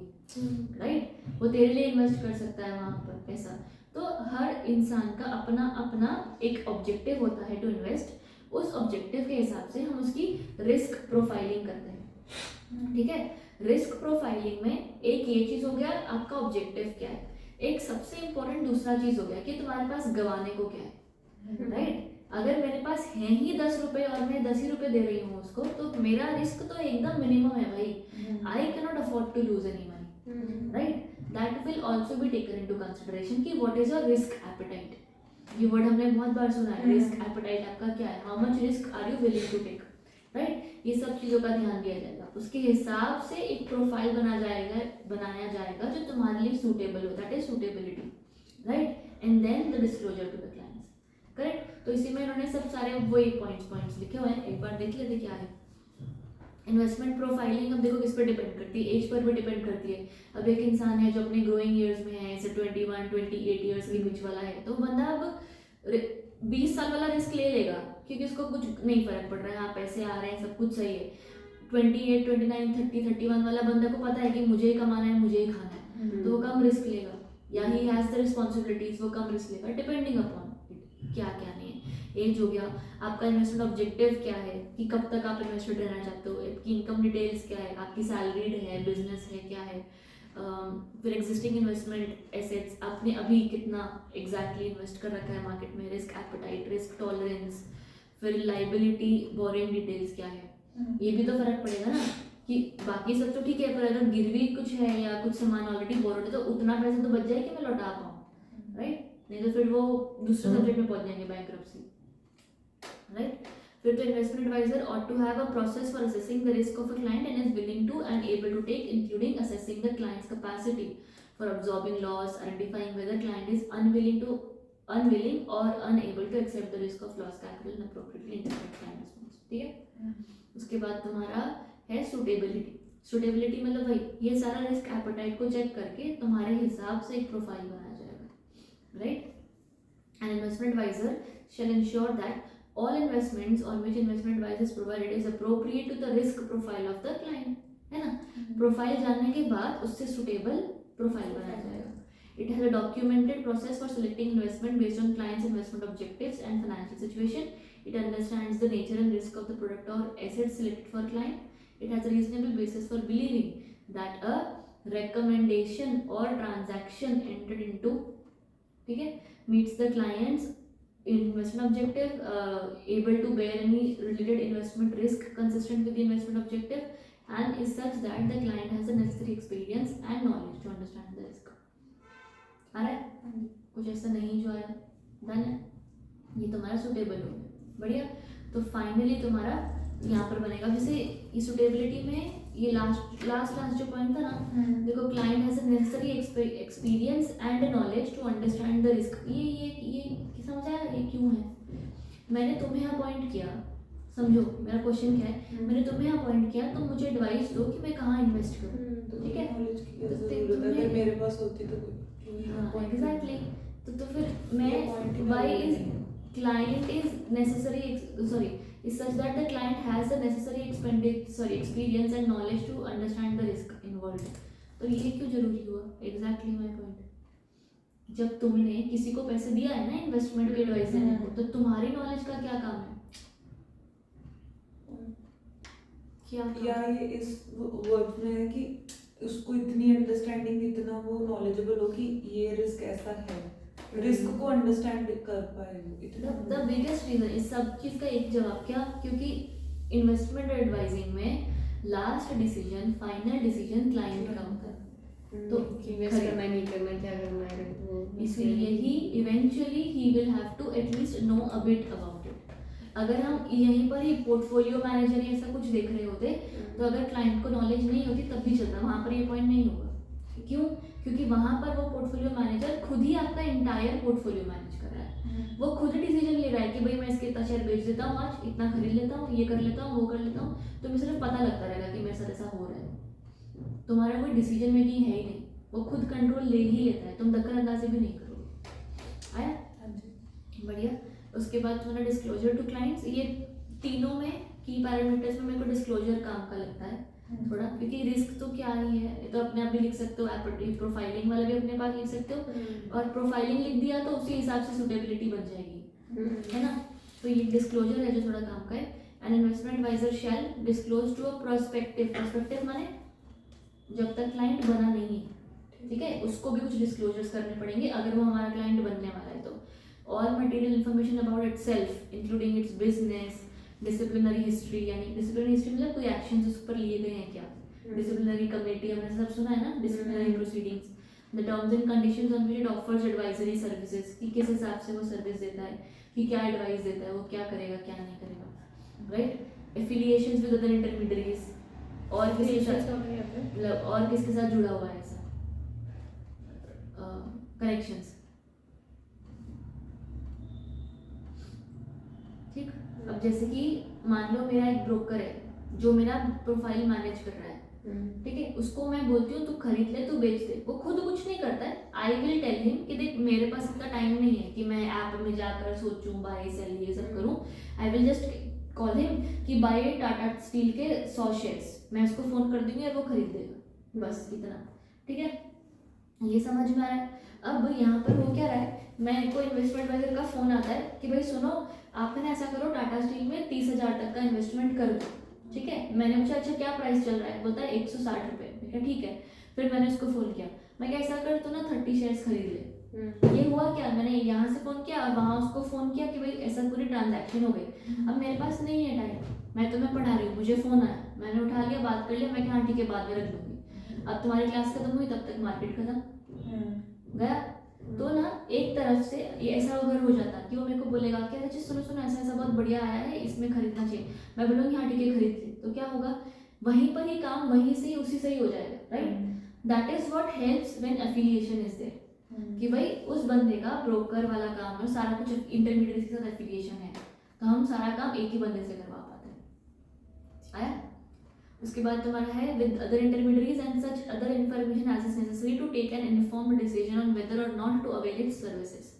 राइट। वो तेरे लिए इन्वेस्ट कर सकता है वहां पर पैसा। तो हर इंसान का अपना अपना एक ऑब्जेक्टिव होता है टू इन्वेस्ट, उस ऑब्जेक्टिव के हिसाब से हम उसकी रिस्क प्रोफाइलिंग करते हैं, ठीक है। रिस्क प्रोफाइलिंग में एक ये चीज हो गया, आपका ऑब्जेक्टिव क्या है, एक सबसे इंपॉर्टेंट दूसरा चीज हो गया कि तुम्हारे पास गंवाने को क्या है, राइट। अगर मेरे पास है ही 10 रुपए और मैं 10 ही रुपए दे रही हूँ उसको, तो मेरा रिस्क तो एकदम मिनिमम है भाई, I can not afford to lose any money, right. That will also be taken into consideration कि what is your risk appetite, ये वर्ड हमने बहुत बार सुना है, रिस्क एपेटाइट आपका क्या है, how much risk are you willing to take, right. ये सब चीज़ों का ध्यान दिया जाएगा, उसके हिसाब से एक प्रोफाइल बनाया जाएगा जो तुम्हारे लिए सूटेबल हो, that is suitability, right, and then the disclosure to the clients, correct. तो इसी में इन्होंने सब सारे वही पॉइंट्स लिखे हुए हैं, एक बार देख लेते क्या है। इन्वेस्टमेंट प्रोफाइलिंग अब देखो किस पर डिपेंड करती है, एज पर भी डिपेंड करती है। अब एक इंसान है जो अपने ग्रोइंग ईयर्स में है, जैसे 21-28 ईयर्स के बीच वाला है, तो बंदा अब 20 साल वाला रिस्क ले लेगा क्योंकि उसको कुछ नहीं फर्क पड़ रहा है, हाँ पैसे आ रहे हैं, सब कुछ सही है। 28, 29, 30, 31 वाला बंदा को पता है कि मुझे ही कमाना है, मुझे ही खाना है, तो वो कम रिस्क लेगा, या ही हैज़ द रिस्पॉन्सिबिलिटीज, वो कम रिस्क लेगा डिपेंडिंग अपॉन क्या क्या नहीं है। एज हो गया, आपका इन्वेस्टमेंट ऑब्जेक्टिव क्या है कि कब तक आप इन्वेस्टेड रहना चाहते हो, आपकी इनकम डिटेल्स क्या है, आपकी सैलरीड है, बिजनेस है, क्या है, फिर एग्जिस्टिंग इन्वेस्टमेंट एसेट्स आपने अभी कितना एग्जैक्टली इन्वेस्ट कर रखा है मार्केट में, रिस्क एपेटाइट, रिस्क टॉलरेंस, फिर लाइबिलिटी बोरिंग डिटेल्स क्या है, ये भी तो फर्क पड़ेगा ना कि बाकी सब तो ठीक है पर अगर गिरवी कुछ है या कुछ सामान ऑलरेडी बोरोड है तो उतना पैसा तो बच जाए कि मैं लौटा पाऊँ, राइट? नहीं तो फिर वो दूसरे सब्जेक्ट में पहुंच जाएंगे, बैंक्रप्सी, राइट? फिर तो investment adviser ought to have a process for assessing the risk of a client and is willing to and able to take, including assessing the client's capacity for absorbing loss, identifying whether client is unwilling or unable to accept the risk of loss capital and appropriately interpret client response, ठीक है? उसके बाद तुम्हारा है suitability. Suitability मतलब भाई ये सारा रिस्क एपेटाइट को चेक करके तुम्हारे हिसाब से एक प्रोफाइल बनाया जाएगा, right? An investment advisor shall ensure that all investments on which investment advice is provided is appropriate to the risk profile of the client, है ना? प्रोफाइल जानने के बाद उससे सुटेबल प्रोफाइल बनाया जाएगा। It has a documented process for selecting investment based on client's investment objectives and financial situation. It understands the nature and risk of the product or asset selected for client. It has a reasonable basis for believing that a recommendation or transaction entered into, ठीक है, meets the client's investment objective, able to bear any related investment risk consistent with the investment objective, and is such that the client has the necessary experience and knowledge to understand the risk. आ रहा है? कुछ ऐसा नहीं जो आया, done है, ये तुम्हारा सुटेबल हो गया, बढ़िया। तो फाइनली तुम्हारा यहाँ पर बनेगा, जैसे ये सुटेबिलिटी में ये लास्ट जो पॉइंट था ना, देखो client has a necessary experience and knowledge to understand the risk. ये समझ आया ये क्यों है? मैंने तुम्हें अपॉइंट किया, समझो मेरा क्वेश्चन क्या है, मैंने तुम्हें अपॉइंट किया तो मुझे एडवाइस दो कि मैं कहाँ इन्वेस्ट करूँ, ठीक है?
नॉलेज की क्या जरूरत है? अगर मेरे पास होती तो
एग्जैक्टली, तो फिर मैं why is client is necessary sorry is such that the client has the necessary experience and knowledge to understand the risk involved. तो ये क्यों जरूरी हुआ? Exactly my point. जब तुमने किसी को पैसे दिया है ना इन्वेस्टमेंट के एडवाइस देने को, तो तुम्हारी नॉलेज का क्या काम है? क्या
या ये इस वर्ड में है कि उसको इतनी अंडरस्टैंडिंग, इतना वो नॉलेजेबल हो कि ये रिस्क ऐसा है, रिस्क को अंडरस्टैंड कर पाए वो इतना।
द बिगेस्ट रीजन इस सब चीज का एक जवाब क्या, क्योंकि इन्वेस्टमेंट एडवाइजिंग में last decision, final decision client का होता है। तो
इन्वेस्ट करना है, नहीं करना, क्या करना है, वो
इसलिए ही eventually he will have to at least know a bit about it. अगर हम यहीं पर ही पोर्टफोलियो मैनेजर या ऐसा कुछ देख रहे होते तो अगर क्लाइंट को नॉलेज नहीं होती तब भी चलता, वहाँ पर ये पॉइंट नहीं होगा। क्यों? क्योंकि वहाँ पर वो पोर्टफोलियो मैनेजर खुद ही आपका इंटायर पोर्टफोलियो मैनेज कर रहा है, वो खुद डिसीजन ले रहा है कि भाई मैं इसके इतना शेयर बेच देता हूँ, आज इतना खरीद लेता हूँ, ये कर लेता हूँ, वो कर लेता हूँ, तो मुझे सिर्फ पता लगता रहेगा कि मेरे साथ ऐसा हो रहा है। तुम्हारा कोई डिसीजन मेकिंग है ही नहीं, वो खुद कंट्रोल ले ही लेता है, तुम दखल अंदाजी भी नहीं करोगे। आया? बढ़िया। उसके बाद तुम्हारा डिस्क्लोजर टू क्लाइंट्स, ये तीनों में की पैरामीटर्स में मेरे को डिस्क्लोजर काम का लगता है थोड़ा, क्योंकि रिस्क तो क्या ही है, ये तो अपने आप भी लिख सकते हो, प्रोफाइलिंग वाला भी अपने पास लिख सकते हो, और प्रोफाइलिंग लिख दिया तो उसी हिसाब से सुटेबिलिटी बन जाएगी, है ना? तो ये डिस्क्लोजर है जो थोड़ा काम का है। An investment adviser shall disclose to a prospective माने जब तक क्लाइंट बना नहीं है, ठीक है, उसको भी कुछ डिस्क्लोजर्स करने पड़ेंगे अगर वो हमारा क्लाइंट बनने वाला है तो। और material information about itself including it's business, disciplinary history, यानी डिसिप्लिनरी हिस्ट्री मतलब कोई एक्शंस उस पर लिए गए हैं क्या, डिसिप्लिनरी कमेटी हमने सब सुना है ना, disciplinary proceedings, the terms and conditions on which it offers advisory services, कि किस हिसाब से वो सर्विस देता है, कि क्या एडवाइस देता है, वो क्या करेगा क्या नहीं करेगा, right? Affiliations with other intermediaries, और किसके साथ जुड़ा हुआ है ऐसा, कनेक्शंस, ठीक। अब जैसे कि मान लो मेरा एक ब्रोकर है जो मेरा प्रोफाइल मैनेज कर रहा है, ठीक है, उसको मैं बोलती हूँ तू खरीद ले, तू बेच दे, वो खुद कुछ नहीं करता है। आई विल टेल हिम कि देख मेरे पास इतना टाइम नहीं है कि मैं ऐप में जाकर सोचूं बाय सेल ये सब करूँ, I will just call him कि बाय टाटा स्टील के 100 शेयर्स, मैं उसको फोन कर दूंगी और वो खरीद देगा, बस इतना, ठीक है। ये समझ में आ रहा है। अब यहाँ पर हो क्या रहा है, मेरे को इन्वेस्टमेंट एडवाइजर का फ़ोन आता है कि भाई सुनो, आप है ना ऐसा करो, टाटा स्टील में 30,000 तक का इन्वेस्टमेंट कर दो, ठीक है। मैंने पूछा अच्छा क्या प्राइस चल रहा है, बोलता है 160 रुपये। मैं कहा ठीक है। फिर मैंने उसको फ़ोन किया, मैं क्या ऐसा कर, तो ना 30 शेयर्स खरीद ले। ये हुआ क्या, मैंने यहाँ से फ़ोन किया और वहाँ उसको फ़ोन किया कि भाई ऐसा पूरी ट्रांजैक्शन हो गई। अब मेरे पास नहीं है टाइम, मैं तुम्हें पढ़ा रही हूँ, मुझे फ़ोन आया, मैंने उठा लिया, बात कर लिया, मैं कहा हाँ ठीक है बाद में रख दूँगी। अब तुम्हारी क्लास खत्म हुई तब तक मार्केट खत्म गया। तो ना एक तरफ से ये ऐसा अगर हो जाता कि वो मेरे को बोलेगा कि अच्छा सुनो सुनो ऐसा ऐसा बहुत बढ़िया आया है, इसमें खरीदना चाहिए, मैं बोलूँगी हाँ ठीक है खरीद ले, तो क्या होगा, वहीं पर ही काम वहीं से ही उसी से ही हो जाएगा, right. That is what helps when affiliation is there, कि भाई उस बंदे का ब्रोकर वाला काम है, सारा कुछ इंटरमीडिएट के साथ एफिलिएशन है, तो हम सारा काम एक ही बंदे से करवा पाते हैं। आया। उसके बाद तुम्हारा है with other intermediaries and such other information as is necessary to take an informed decision on whether और not to avail its services.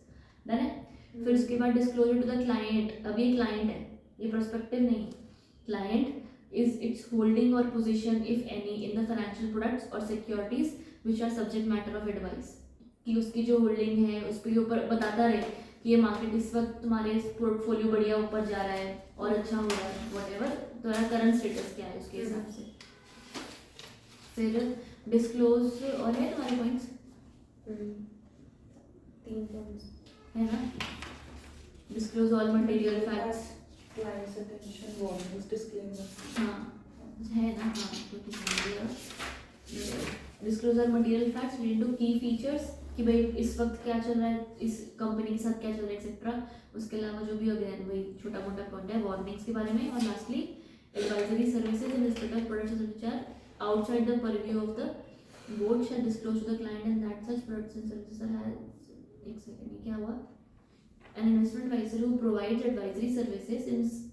Done है। फिर उसके बाद डिस्क्लोजर टू द क्लाइंट। अब ये क्लाइंट है, ये प्रोस्पेक्टिव नहीं। Client is its holding or position if any in the financial products or securities which are subject matter of advice, कि उसकी जो होल्डिंग है उस पर ऊपर बताता रहे कि ये मार्केट इस वक्त तुम्हारे पोर्टफोलियो बढ़िया ऊपर जा रहा है और अच्छा हो रहा है, व्हाटएवर तुम्हारा करंट स्टेटस क्या है उसके हिसाब से। फिर डिस्क्लोज और है तुम्हारे पॉइंट्स
3 पॉइंट्स
है ना। Disclose all material facts,
Client's attention, warnings, disclaimer.
हाँ है ना। हाँ disclosure material facts related to key features, कि भाई इस वक्त क्या चल रहा है, इस कंपनी के साथ क्या चल रहा है एक्सेट्रा। उसके अलावा जो भी अगेन वही छोटा मोटा पॉइंट है वार्निंग्स के बारे में। और lastly advisory services in respect of products which are outside the purview of the board shall disclose to the client and that such products and services are. एक सेकंड, ये क्या हुआ। An investment advisor who provides advisory services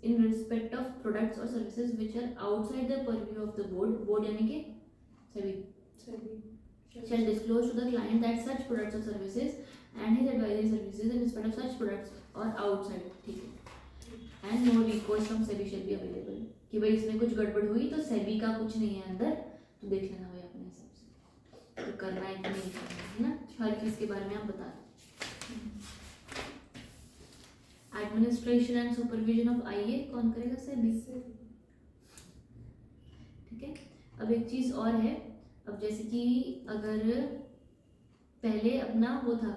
in respect of products or services which are outside the purview of the board यानी कि SEBI shall disclose to the client that such products or services and his advisory services in respect of such products are outside, ठीक है। And no recourse from SEBI shall be available, कि भाई इसमें कुछ गड़बड़ हुई तो SEBI का कुछ नहीं है अंदर, तो देख लेना भाई अपने हिसाब से तो करना है कि नहीं करना है ना। हर चीज़ के बारे में आप बता दो। एडमिनिस्ट्रेशन एंड सुपरविजन ऑफ आईए कौन करेगा, सेबी, ठीक है। अब एक चीज़ और है, अब जैसे कि अगर पहले अपना वो था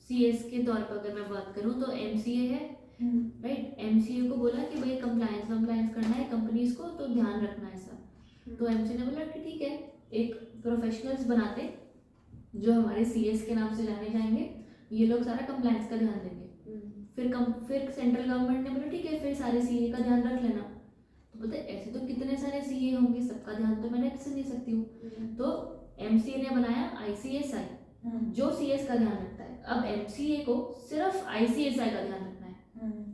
सीएस के तौर पर अगर मैं बात करूँ तो एमसीए है, राइट। एमसीए को बोला कि भाई कंप्लायंस करना है कंपनीज को, तो ध्यान रखना है सब। तो एमसीए ने बोला कि ठीक है, एक प्रोफेशनल्स बनाते जो हमारे सीएस के नाम से जाने जाएंगे, ये लोग सारा कंप्लायंस का ध्यान देंगे। फिर सेंट्रल गवर्नमेंट ने बोला ठीक है फिर सारे सीए का ध्यान रख लेना। तो पता है ऐसे तो कितने सारे सीए होंगे, सबका ध्यान तो मैं रख नहीं सकती हूँ। तो एमसीए ने बनाया आईसीएसआई, जो सीएस का ध्यान रखता है। अब एमसीए को सिर्फ आईसीएसआई का ध्यान रखना है,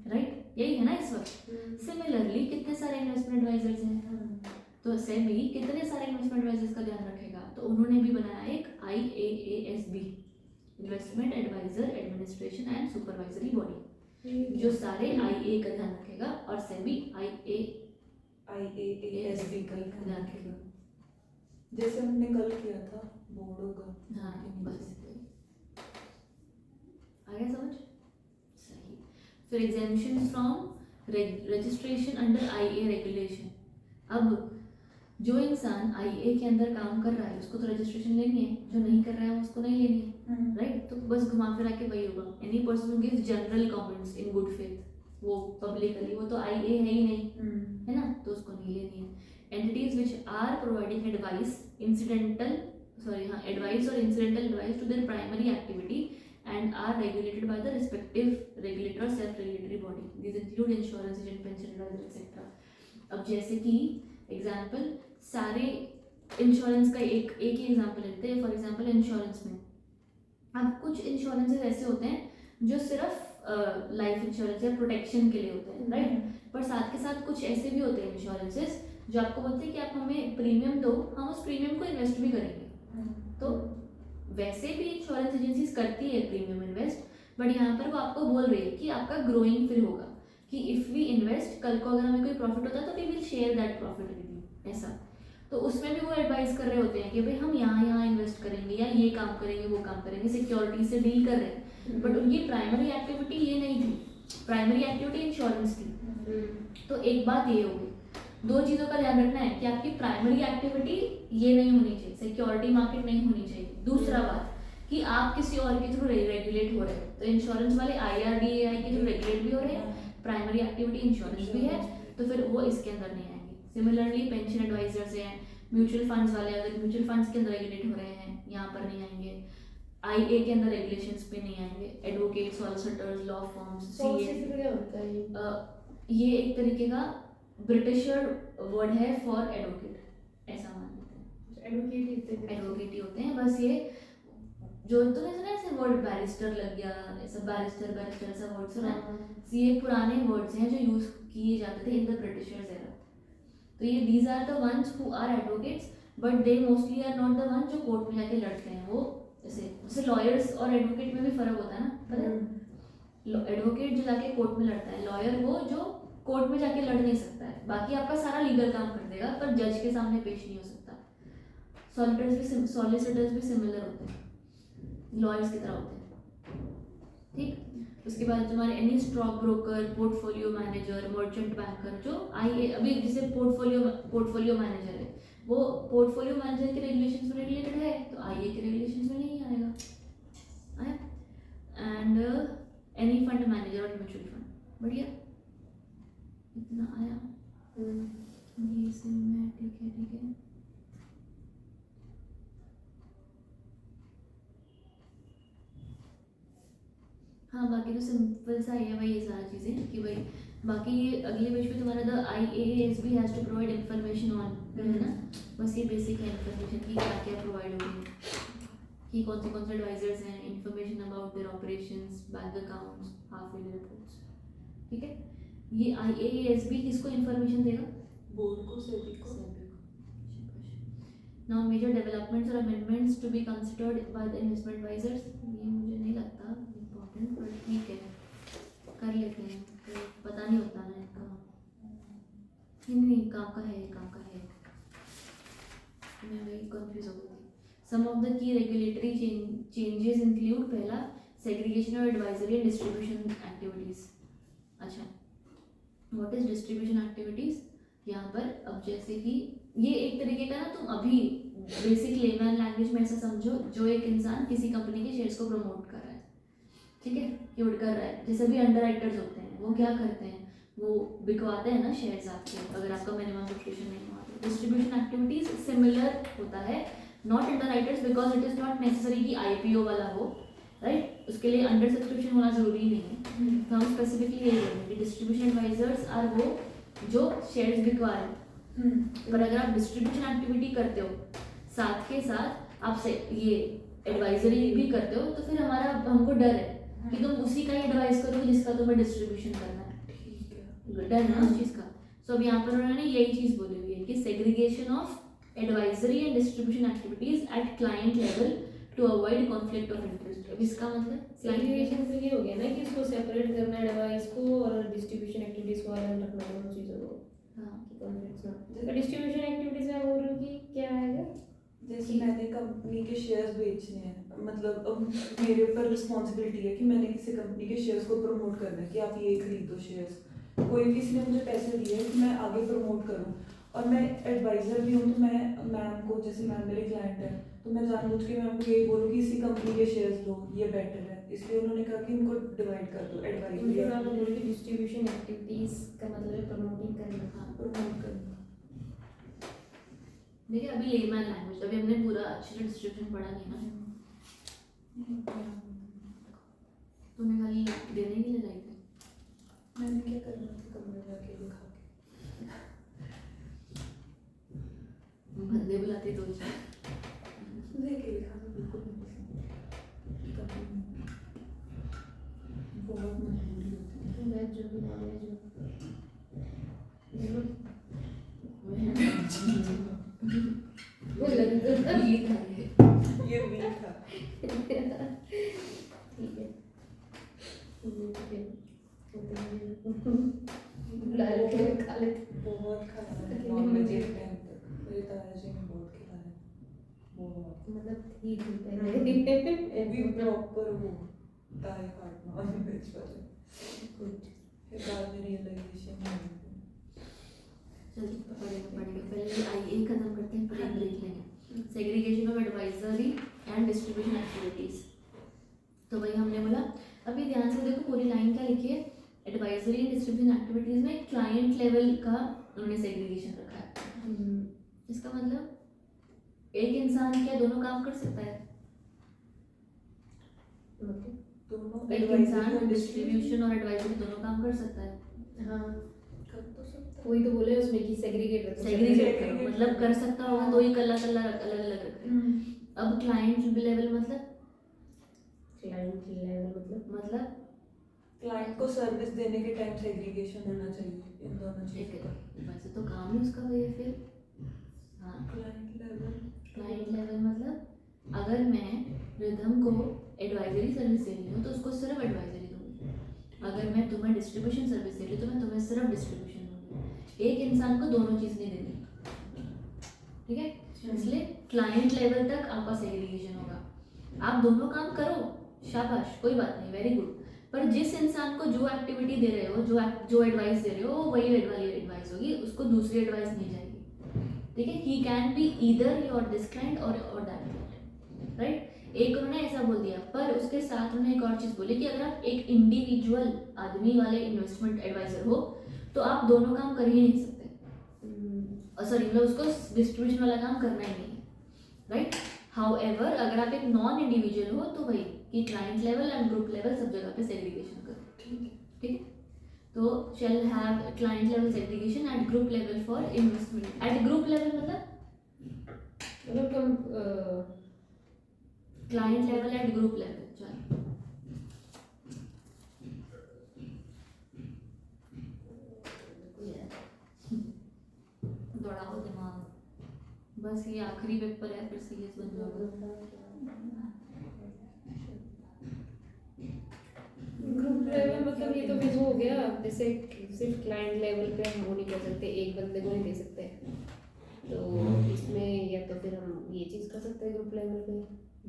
राइट, यही है ना इस वक्त। सिमिलरली कितने सारे इन्वेस्टमेंट एडवाइजर्स हैं, तो सेबी कितने सारे इन्वेस्टमेंट एडवाइजर्स का ध्यान रखेगा। तो उन्होंने भी बनाया एक IAASB, investment adviser administration and supervisory body, जो सारे आईए का ध्यान रखेगा और सेबी IAASB का ध्यान रखेगा।
जैसे हमने कल किया था बोर्डों का।
हाँ बस आ गया समझ, सही। फिर एग्जेम्पशन फ्रॉम रजिस्ट्रेशन अंडर आईए रेगुलेशन। अब जो इंसान आईए के अंदर काम कर रहा है उसको तो रजिस्ट्रेशन लेनी है, जो नहीं कर रहा है उसको नहीं लेनी है, राइट। तो बस घुमा फिरा के वही होगा। Any person who gives general comments in good faith, वो पब्लिकली, वो तो आईए है ही नहीं, है ना, तो उसको नहीं लेनी है। Entities which are providing advice advice और incidental advice to their primary activity and are regulated by the respective regulator or self-regulatory body. These include insurance agent, pension advisor, etc. अब जैसे कि एग्जाम्पल सारे इंश्योरेंस का एक ही example लेते हैं। For example insurance में अब कुछ इंश्योरेंसेज ऐसे होते हैं जो सिर्फ लाइफ इंश्योरेंस या प्रोटेक्शन के लिए होते हैं, राइट। पर साथ के साथ कुछ ऐसे भी होते हैं इंश्योरेंसेज जो आपको बोलते हैं कि आप हमें प्रीमियम दो, हम उस प्रीमियम को इन्वेस्ट भी करेंगे। तो वैसे भी इंश्योरेंस एजेंसीज करती है प्रीमियम इन्वेस्ट, बट यहाँ पर वो आपको बोल रही है कि आपका ग्रोइंग फिर होगा कि इफ़ वी इन्वेस्ट, कल को अगर हमें कोई प्रॉफिट होता है तो we will share that profit with you, ऐसा। तो उसमें भी वो एडवाइस कर रहे होते हैं कि भाई हम यहाँ इन्वेस्ट करेंगे या ये काम करेंगे वो काम करेंगे, सिक्योरिटी से डील कर रहे हैं, बट उनकी प्राइमरी एक्टिविटी ये नहीं थी, प्राइमरी एक्टिविटी इंश्योरेंस थी। तो एक बात ये होगी, दो चीज़ों का ध्यान रखना है कि आपकी प्राइमरी एक्टिविटी ये नहीं होनी चाहिए, सिक्योरिटी मार्केट नहीं होनी चाहिए। दूसरा बात कि आप किसी और के थ्रू रेगुलेट हो रहे हैं, तो इंश्योरेंस वाले IRDAI के थ्रू रेगुलेट भी हो रहे हैं, प्राइमरी एक्टिविटी इंश्योरेंस भी है, तो फिर वो इसके अंदर नहीं आएंगे। सिमिलरली पेंशन एडवाइजर्स हैं, म्यूचुअल फंड्स वाले अगर म्यूचुअल फंड्स के अंदर रेगुलेट हो रहे हैं, यहाँ पर नहीं आएंगे। IA के अंदर रेगुलेशंस पे नहीं आएंगे। Advocate, solicitors, law firms,
Solicitor क्या होता है ये?
ये एक तरीके का ब्रिटिशर वर्ड है फॉर एडवोकेट, ऐसा मान लेते हैं। एडवोकेट ही होते हैं बस। ये जो तुमने सुना ऐसे वर्ड बैरिस्टर लग गया, ऐसा बैरिस्टर ऐसा वर्ड सुना है? ये पुराने वर्ड्स हैं जो यूज किए जाते थे इन द ब्रिटिशर्स एरा। तो ये these are the ones who are advocates, but they mostly are not the ones जो कोर्ट में जाके लड़ते हैं। वो जैसे लॉयर्स और एडवोकेट में भी फर्क होता है ना, पता है? एडवोकेट जो जाके कोर्ट में लड़ता है, लॉयर वो जो कोर्ट में जाके लड़ नहीं सकता है, बाकी आपका सारा लीगल काम कर देगा पर जज के सामने पेश नहीं हो सकता। सॉलिसिटर्स भी सिमिलर होते हैं, लॉयर्स की तरह होते हैं, ठीक। उसके बाद तुम्हारे any stock broker, portfolio manager, merchant banker, जो IA अभी जैसे पोर्टफोलियो मैनेजर है, वो पोर्टफोलियो मैनेजर के रेगुलेशंस में रिलेटेड है, तो IA के रेगुलेशंस में नहीं आएगा। एंड एनी फंड मैनेजर और म्यूचुअल फंड। बढ़िया, इतना आया ये से मैं, ठीक है। हाँ, बाकी तो सिंपल सा ही है भाई ये सारी चीज़ें कि भाई बाकी ये अगले पेज पे तुम्हारा the IAASB has to provide information on, है ना? बस ये बेसिक है इन्फॉर्मेशन की क्या क्या प्रोवाइड होगी, कि कौन से एडवाइजर्स हैं, information about their operations, bank accounts, half yearly reports, ठीक है। ये IAASB किसको इन्फॉर्मेशन देगा?
बोर्ड को, सेबी को।
Now major developments or amendments to be considered by the investment advisors, ये मुझे नहीं लगता इम्पोर्टेंट, पर ठीक है कर लेते हैं, तो पता नहीं होता ना इनका, नहीं काम का है, मैं वही कंफ्यूज हो गई थी। Some of the key regulatory changes include, पहला सेग्रीगेशन और एडवाइजरी एंड डिस्ट्रीब्यूशन एक्टिविटीज़। अच्छा, व्हाट इज डिस्ट्रीब्यूशन एक्टिविटीज़? यहाँ पर अब जैसे कि ये एक तरीके का ना, तुम अभी बेसिक लेमैन लैंग्वेज में ऐसा समझो, जो एक इंसान किसी कंपनी के शेयर्स को प्रमोट कर रहा है, ठीक है, क्यों कर रहा है। जैसे भी अंडर राइटर्स होते हैं, वो क्या करते हैं, वो बिकवाते हैं ना शेयर्स आपके, अगर आपका मिनिमम सब्सक्रिप्शन नहीं हुआ तो। डिस्ट्रीब्यूशन एक्टिविटीज सिमिलर होता है, not under writers because it is not necessary कि IPO वाला हो, राइट, उसके लिए अंडर सब्सक्रिप्शन होना जरूरी नहीं है। तो हम स्पेसिफिकली यही बोलेंगे कि डिस्ट्रीब्यूशन एडवाइजर्स आर वो जो शेयर्स बिकवा रहे हैं। पर अगर आप डिस्ट्रीब्यूशन एक्टिविटी करते हो साथ के साथ आप से ये एडवाइजरी भी करते हो, तो फिर हमको डर है कि तुम उसी का ही एडवाइस करो जिसका तुम्हें डिस्ट्रीब्यूशन करना है,
ठीक है,
डर है ना उस चीज़ का। सो अब यहाँ पर उन्होंने यही चीज़ बोली हुई है कि segregation of advisory and distribution activities at client level to avoid conflict of interest. अब इसका मतलब
सेग्रीगेशन तो ये हो गया ना कि इसको सेपरेट करना है, एडवाइस को और डिस्ट्रीब्यूशन एक्टिविटीज को अलग रखना है, दोनों चीज़ों को। हाँ, डिस्ट्रीब्यूशन एक्टिविटीज में बोल रही हूँ कि क्या आएगा,
जैसे मैंने कंपनी के शेयर्स बेचने हैं, मतलब अब मेरे ऊपर रिस्पॉन्सिबिलिटी है कि मैंने किसी कंपनी के शेयर्स को प्रमोट करना है कि आप ये खरीदो शेयर्स। कोई किसी ने मुझे पैसे दिए हैं कि मैं आगे प्रमोट करूं, और मैं एडवाइज़र भी हूँ, तो मैं मैम को, जैसे मैम मेरे क्लाइंट है, तो मैं जानबूझ के मैम को यही बोलूँ कि इसी कंपनी के शेयर्स लो, ये बेटर है। इसलिए उन्होंने कहा कि इनको डिवाइड कर दो एडवाइजरी।
डिस्ट्रीब्यूशन एक्टिविटीज का मतलब है प्रमोटिंग करना।
हाँ, प्रमोट करना।
देखिए अभी लेमैन लैंग्वेज, अभी हमने पूरा अच्छे से डिस्क्रिप्शन पढ़ा नहीं ना, तुम्हें खाली देने के लिए लाए थे।
मैंने क्या करना था कमरे में अकेले खा के,
बंदे बुलाते दो चार,
मुझे अकेले खाना बिल्कुल नहीं पसंद, बहुत मजबूरी होती है।
वेज जो भी नॉन वेज
ये वीक था।
ठीक है, बुला लेते खा लेते।
बहुत खाना नॉन वेज एक टाइम तक, मेरे दादाजी ने बहुत खिलाया बहुत
मतलब ठीक ही पहले
भी प्रॉपर वो ताए काटना और बेच वाले फिर बाद में रियलाइजेशन हुई
चलिए पढ़ेंगे पहले आइए खत्म करते हैं फिर एक ब्रेक लेंगे। Segregation of advisory and distribution activities. तो वही हमने बोला। अभी ध्यान से देखो पूरी लाइन क्या लिखी है, एडवाइजरी एंड डिस्ट्रीब्यूशन एक्टिविटीज में क्लाइंट लेवल का उन्होंने सेग्रीगेशन रखा है। इसका मतलब एक इंसान क्या दोनों काम कर सकता है?
दोनों
एक इंसान डिस्ट्रीब्यूशन और एडवाइजरी दोनों काम कर सकता है।
हाँ
कर तो सकता
वही तो बोले उसमें कि सेग्रीगेट रखो।
सेग्रीगेट करो मतलब कर सकता होगा तो ही अलग अलग रखे। अब क्लाइंट लेवल मतलब
क्लाइंट लेवल मतलब
क्लाइंट को सर्विस देने के टाइम सेग्रीगेशन होना चाहिए इन दोनों
एक
चीज़ों का।
वैसे तो काम ही उसका वही है फिर। हाँ
क्लाइंट लेवल
क्लाइंट लेवल मतलब अगर मैं रिदम को एडवाइजरी सर्विस दे रही हूँ तो उसको सिर्फ एडवाइजरी दूंगी। अगर मैं तुम्हें डिस्ट्रीब्यूशन सर्विस दे रही हूँ तो मैं तुम्हें सिर्फ डिस्ट्रीब्यूशन दूंगी। एक इंसान को दोनों चीज़ नहीं देनी, ठीक है? इसलिए क्लाइंट लेवल तक आपका सेग्रीगेशन होगा। आप दोनों काम करो, शाबाश, कोई बात नहीं, वेरी गुड। पर जिस इंसान को जो एक्टिविटी दे रहे हो, जो एडवाइस दे रहे हो, वो वही वाली एडवाइस होगी, उसको दूसरी एडवाइस नहीं जाएगी, ठीक है? He can be either your this client और दैट क्लाइंट, राइट? एक उन्होंने ऐसा बोल दिया, पर उसके साथ उन्होंने एक और चीज़ बोली कि अगर आप एक इंडिविजुअल आदमी वाले इन्वेस्टमेंट एडवाइजर हो तो आप दोनों काम कर ही नहीं सकते। सॉरी मतलब उसको डिस्ट्रीब्यूशन वाला काम करना ही नहीं है, राइट? हाउएवर अगर आप एक नॉन इंडिविजुअल हो तो वही कि client level and group level सब जगह पे सेग्रीगेशन करो, ठीक है? तो shall have client level segregation at group level for investment. At group level मतलब
कम
client level at group level. चलो दौड़ाओ दिमाग, बस ये आखिरी पेपर है फिर सीरियस बन जाओगे।
ग्रुप लेवल मतलब ये तो फिर हो गया, जैसे सिर्फ क्लाइंट लेवल पे हम वो नहीं कर सकते, एक बंदे को नहीं दे सकते, तो इसमें या तो फिर हम ये चीज़ कर सकते हैं ग्रुप लेवल पे,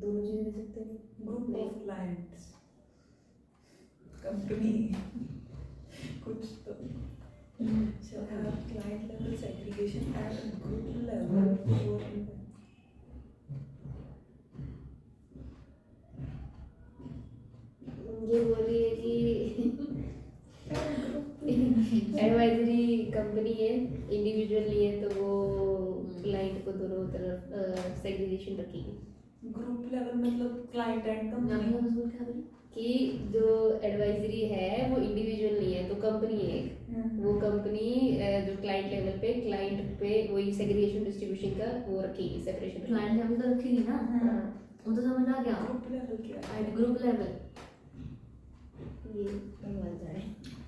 दोनों चीज़ें दे सकते हैं।
ग्रुप ऑफ क्लाइंट्स कंपनी कुछ तो shall have client level segregation at group level for
ये बोल रही है कि एडवाइजरी कंपनी है, इंडिविजुअल नहीं है, तो वो क्लाइंट को दोनों तरफ सेग्रीगेशन रखेगी।
ग्रुप लेवल मतलब क्लाइंट एंड
नाम
कंपनी
बोल क्या बोली?
कि जो एडवाइजरी है वो इंडिविजुअल नहीं है, तो कंपनी है एक, वो कंपनी जो क्लाइंट लेवल पे क्लाइंट पे वही सेग्रीगेशन डिस्ट्रीब्यूशन का वो रखेगी, सेपरेशन।
क्लाइंट लेवल तो रखेगी ना, वो तो समझ आ गया।
ग्रुप लेवल क्या है?
एट ग्रुप लेवल
ये बनवा जाए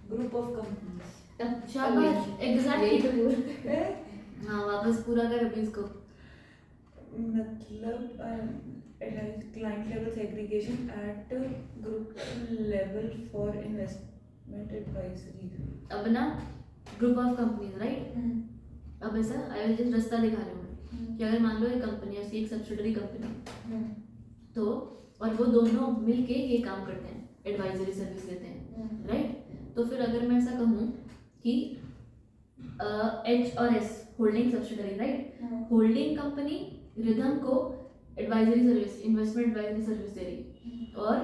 ग्रुप ऑफ कंपनीज।
शाबाश, एग्जैक्टली।
यही तो बोल
हाँ वापस पूरा कर अभी इसको।
मतलब client level segregation at group level for investment advisory।
अब ना ग्रुप ऑफ कंपनीज, राइट? अब ऐसा आई विल जस्ट रास्ता दिखा रही हूँ कि अगर मान लो एक कंपनी है, उसकी एक सब्सिडरी कंपनी, तो और वो दोनों मिलके ये काम करते हैं, एडवाइजरी सर्विस देते हैं, राइट? तो फिर अगर मैं ऐसा कहूँ कि एच और S holding subsidiary, right? Holding company rhythm को advisory service, investment advisory service दे रही और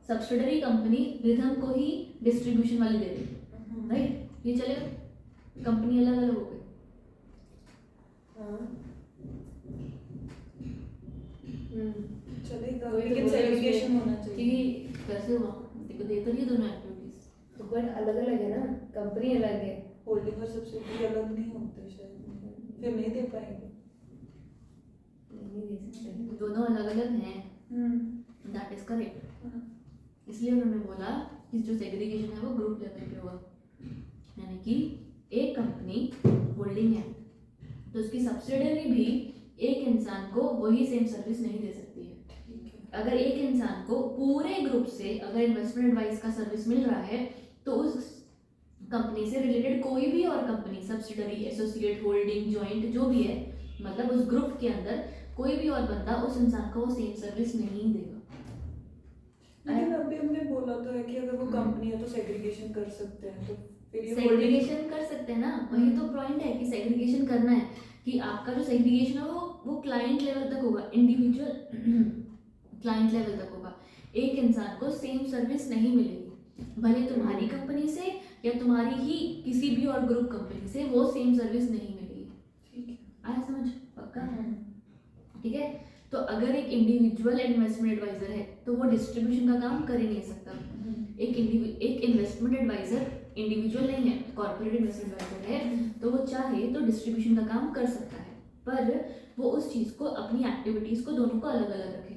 सब्सिडरी कंपनी रिदम को ही डिस्ट्रीब्यूशन वाली दे रही, राइट? ये चलेगा, कंपनी अलग अलग हो गई।
चलेगा
वही तो
लेकिन
बोले
segregation
उसमें
होना चाहिए।
कि कैसे हुआ, देखो दे तो रही है दोनों एक्टिविटीज।
तो बट अलग अलग है ना, कंपनी अलग है।
होल्डिंग और सब्सिडी अलग नहीं होते शायद, फिर नहीं दे पाएंगे।
नहीं दे सकते।
दोनों अलग अलग हैं, दैट इज करेक्ट। इसलिए उन्होंने बोला कि जो सेग्रीगेशन है वो ग्रुप लेवल पे होगा, यानी कि एक कंपनी होल्डिंग है तो उसकी सब्सिडरी भी एक इंसान को वही सेम सर्विस नहीं दे सकती है। अगर एक इंसान को पूरे ग्रुप से अगर इन्वेस्टमेंट एडवाइस का सर्विस मिल रहा है तो उस कंपनी से रिलेटेड कोई भी और company, subsidiary, associate, holding, joint जो भी है, मतलब उस ग्रुप के अंदर कोई भी और बंदा उस इंसान को वो सेम सर्विस नहीं देगा।
लेकिन अभी हमने बोला तो है कि अगर वो कंपनी है तो सेग्रीगेशन कर सकते हैं, तो फिर ये holding-
सेग्रीगेशन कर सकते हैं ना, वही तो पॉइंट है कि सेग्रीगेशन करना है कि आपका जो सेग्रीगेशन है वो क्लाइंट लेवल तक होगा, इंडिविजुअल क्लाइंट लेवल तक होगा। एक इंसान को सेम सर्विस नहीं मिलेगी, भले तुम्हारी कंपनी से या तुम्हारी ही किसी भी और ग्रुप कंपनी से वो सेम सर्विस नहीं मिलेगी।
ठीक है।
आया समझ? पक्का?
हम्म।
ठीक है। तो अगर एक इंडिविजुअल इन्वेस्टमेंट एडवाइजर है तो वो डिस्ट्रीब्यूशन का काम कर ही नहीं सकता। एक इन्वेस्टमेंट एडवाइजर इंडिविजुअल नहीं है, कॉर्पोरेट इन्वेस्टमेंट एडवाइजर है, तो वो चाहे तो डिस्ट्रीब्यूशन का काम कर सकता है, पर वो उस चीज़ को, अपनी एक्टिविटीज़ को दोनों को अलग अलग रखेगा।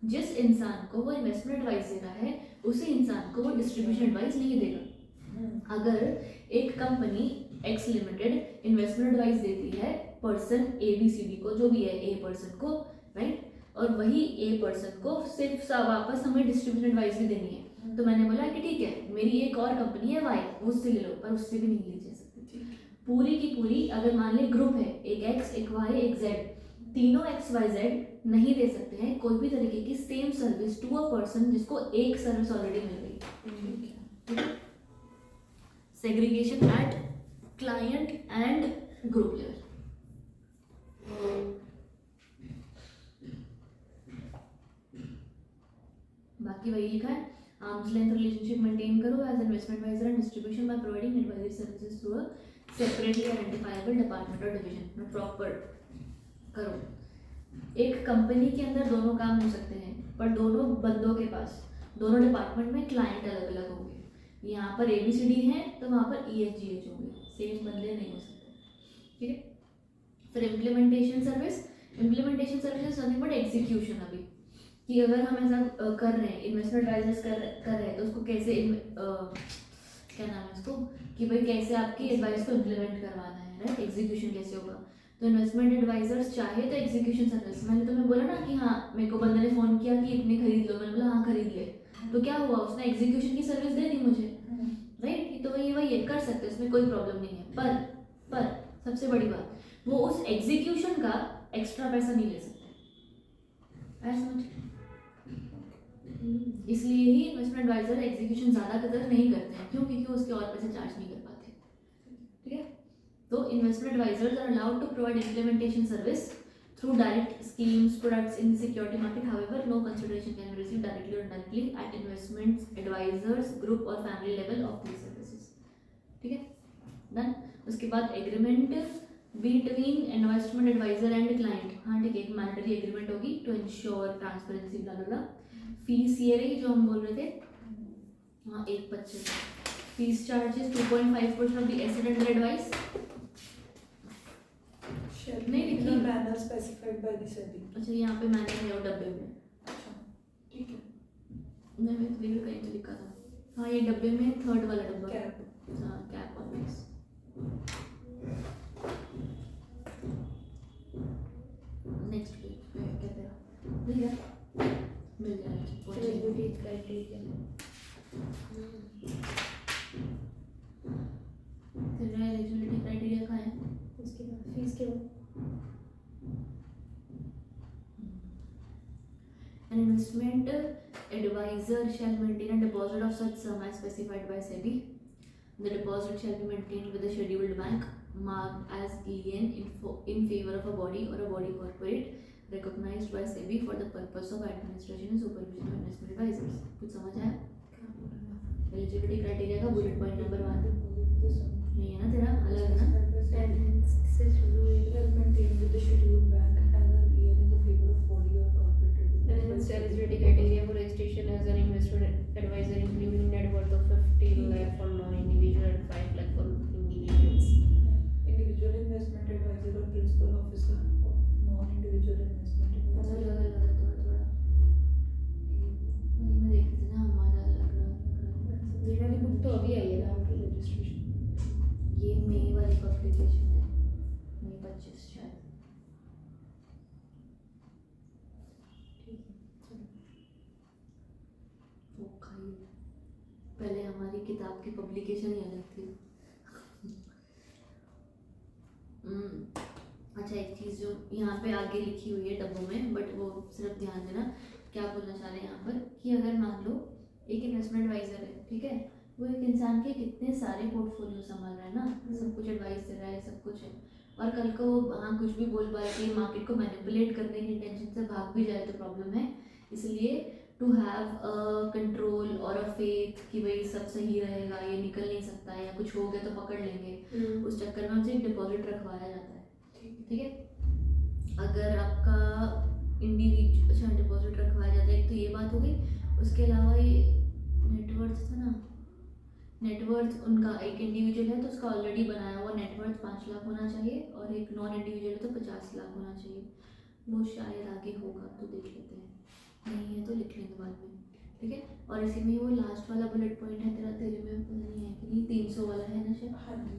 जिस इंसान को वो इन्वेस्टमेंट एडवाइस दे रहा है उसी इंसान को वो डिस्ट्रीब्यूशन एडवाइस नहीं देगा। अगर एक company x limited investment advice देती है पर्सन ABCD को, जो भी है ए पर्सन को, राइट, और वही ए पर्सन को सिर्फ वापस हमें डिस्ट्रीब्यूशन एडवाइस भी देनी है, तो मैंने बोला कि ठीक है मेरी एक और कंपनी है Y, उससे ले लो, पर उससे भी नहीं ली जा सकती। पूरी की पूरी अगर मान ली ग्रुप है, एक X एक Y एक Z, तीनों XYZ नहीं दे सकते हैं कोई भी तरीके की same service to a person जिसको एक सर्विस ऑलरेडी मिल रही है। Segregation at client and group level. बाकी वही लिखा है, आर्म्स लेंथ रिलेशनशिप मेंटेन करो as investment adviser and distribution by providing advisory services through a separately identifiable department और डिवीजन। प्रॉपर करो। एक कंपनी के अंदर दोनों काम हो सकते हैं, पर दोनों बंदों के पास, दोनों डिपार्टमेंट में क्लाइंट अलग अलग होंगे। यहाँ पर ABCD है तो वहाँ पर EFGH होंगे, सेम बंदे नहीं हो सकते। ठीक है। फिर implementation service is nothing but execution. अभी कि अगर हम ऐसा कर रहे हैं, इन्वेस्टमेंट एडवाइजर्स कर रहे हैं, तो उसको कैसे क्या नाम है उसको, कि भाई कैसे आपकी एडवाइस को इम्प्लीमेंट करवाना है, राइट, एग्जीक्यूशन कैसे होगा। तो इन्वेस्टमेंट एडवाइजर्स चाहे तो एग्जीक्यूशन सर्विस, मैंने तुम्हें बोला ना कि हाँ मेरे को बंदे ने फ़ोन किया कि इतने खरीद लो, मैंने बोला हाँ खरीद ले, तो क्या हुआ, उसने एग्जीक्यूशन की सर्विस दे दी मुझे, राइट। तो वही वही कर सकते हैं, उसमें कोई प्रॉब्लम नहीं है, पर सबसे बड़ी बात, वो उस एग्जीक्यूशन का एक्स्ट्रा पैसा नहीं ले सकते। ऐसा समझ? इसलिए ही इन्वेस्टमेंट एडवाइजर एग्जीक्यूशन ज़्यादा कदर नहीं करते हैं, क्यों? क्योंकि उसके और पैसे चार्ज नहीं कर पाते। ठीक है। तो investment advisers are allowed to provide implementation service through direct schemes, products in the security market. However, no consideration can be received directly or indirectly at investment advisors group or family level of these services. ठीक है, done. उसके बाद agreement between investment adviser and client. हाँ ठीक है, एक mandatory agreement होगी to ensure transparency, blah blah blah. Fees ये रही जो हम बोल रहे थे, हाँ 1.25। Fees charges 2.5% of the asset under advice. नहीं लिखी,
manner specified by the SEBI.
अच्छा यहाँ पे मैंने है वो डब्बे में,
अच्छा ठीक है।
मैंने तो कहीं तो लिखा था, हाँ ये डब्बे में थर्ड वाला डब्बा,
कैप।
हाँ कैप और मिक्स। नेक्स्ट पेज पे क्या तेरा मिल गया? मिल गया।
एलिजिबिलिटी क्राइटेरिया,
तेरा एलिजिबिलिटी क्राइटेरिया कहाँ है?
उसके बाद फीस के बाद
An investment advisor shall maintain a deposit of such sum as specified by SEBI. The deposit shall be maintained with a scheduled bank marked as lien in favor of a body or a body corporate recognized by SEBI for the purpose of administration and supervision of investment advisors. कुछ समझ आया? Eligibility criteria का bullet point number 1 नहीं है ना तेरा, अलग है ना?
Maintained with the scheduled bank as a lien in the favor of body or corporate.
eligibility criteria for registration as an investment advisor including net worth of 15 lakh for non-individual and 5 lakh for individuals.
Individual investment advisor or principal officer of non-individual investment advisor.
अलग है थोड़ा वही मैं देख रही थी ना, हमारा अलग
ये वाली बुक तो अभी आई है ना आपकी
Registration.
ये मई वाली पब्लिकेशन है, मई 25 शायद। वो खाई, पहले हमारी किताब की पब्लिकेशन ही अलग थी। अच्छा एक चीज़ जो यहाँ पे आगे लिखी हुई है डब्बों में, बट वो सिर्फ ध्यान देना क्या बोलना चाह रहे हैं यहाँ पर, कि अगर मान लो एक इन्वेस्टमेंट एडवाइज़र है, ठीक है, वो एक इंसान के कितने सारे पोर्टफोलियो संभाल रहा है ना, सब कुछ एडवाइस दे रहा है, सब कुछ है, और कल को हाँ कुछ भी बोल पाए कि मार्केट को मैनिपुलेट करने की इंटेंशन से भाग भी जाए तो प्रॉब्लम है। इसलिए टू हैव अ कंट्रोल और अ फेथ कि भाई सब सही रहेगा, ये निकल नहीं सकता है, या कुछ हो गया तो पकड़ लेंगे, उस चक्कर में हमसे एक डिपॉजिट रखवाया जाता है, ठीक है। अगर आपका इंडिविजुअल अच्छा डिपॉजिट रखवाया जाता है, एक तो ये बात हो गई। उसके अलावा ये नेटवर्थ था ना, नेटवर्थ उनका एक इंडिविजुअल है तो उसका ऑलरेडी बनाया हुआ नेटवर्थ 5 लाख होना चाहिए, और एक नॉन इंडिविजुअल है तो 50 लाख होना चाहिए। वो शायद आगे होगा तो देख लेते हैं, नहीं है तो लिख लेंगे बाद में, ठीक है। और इसी में वो लास्ट वाला बुलेट पॉइंट है तेरा, तेरे में पता नहीं है कि नहीं, 300 वाला है ना शायद,
हाँ जी,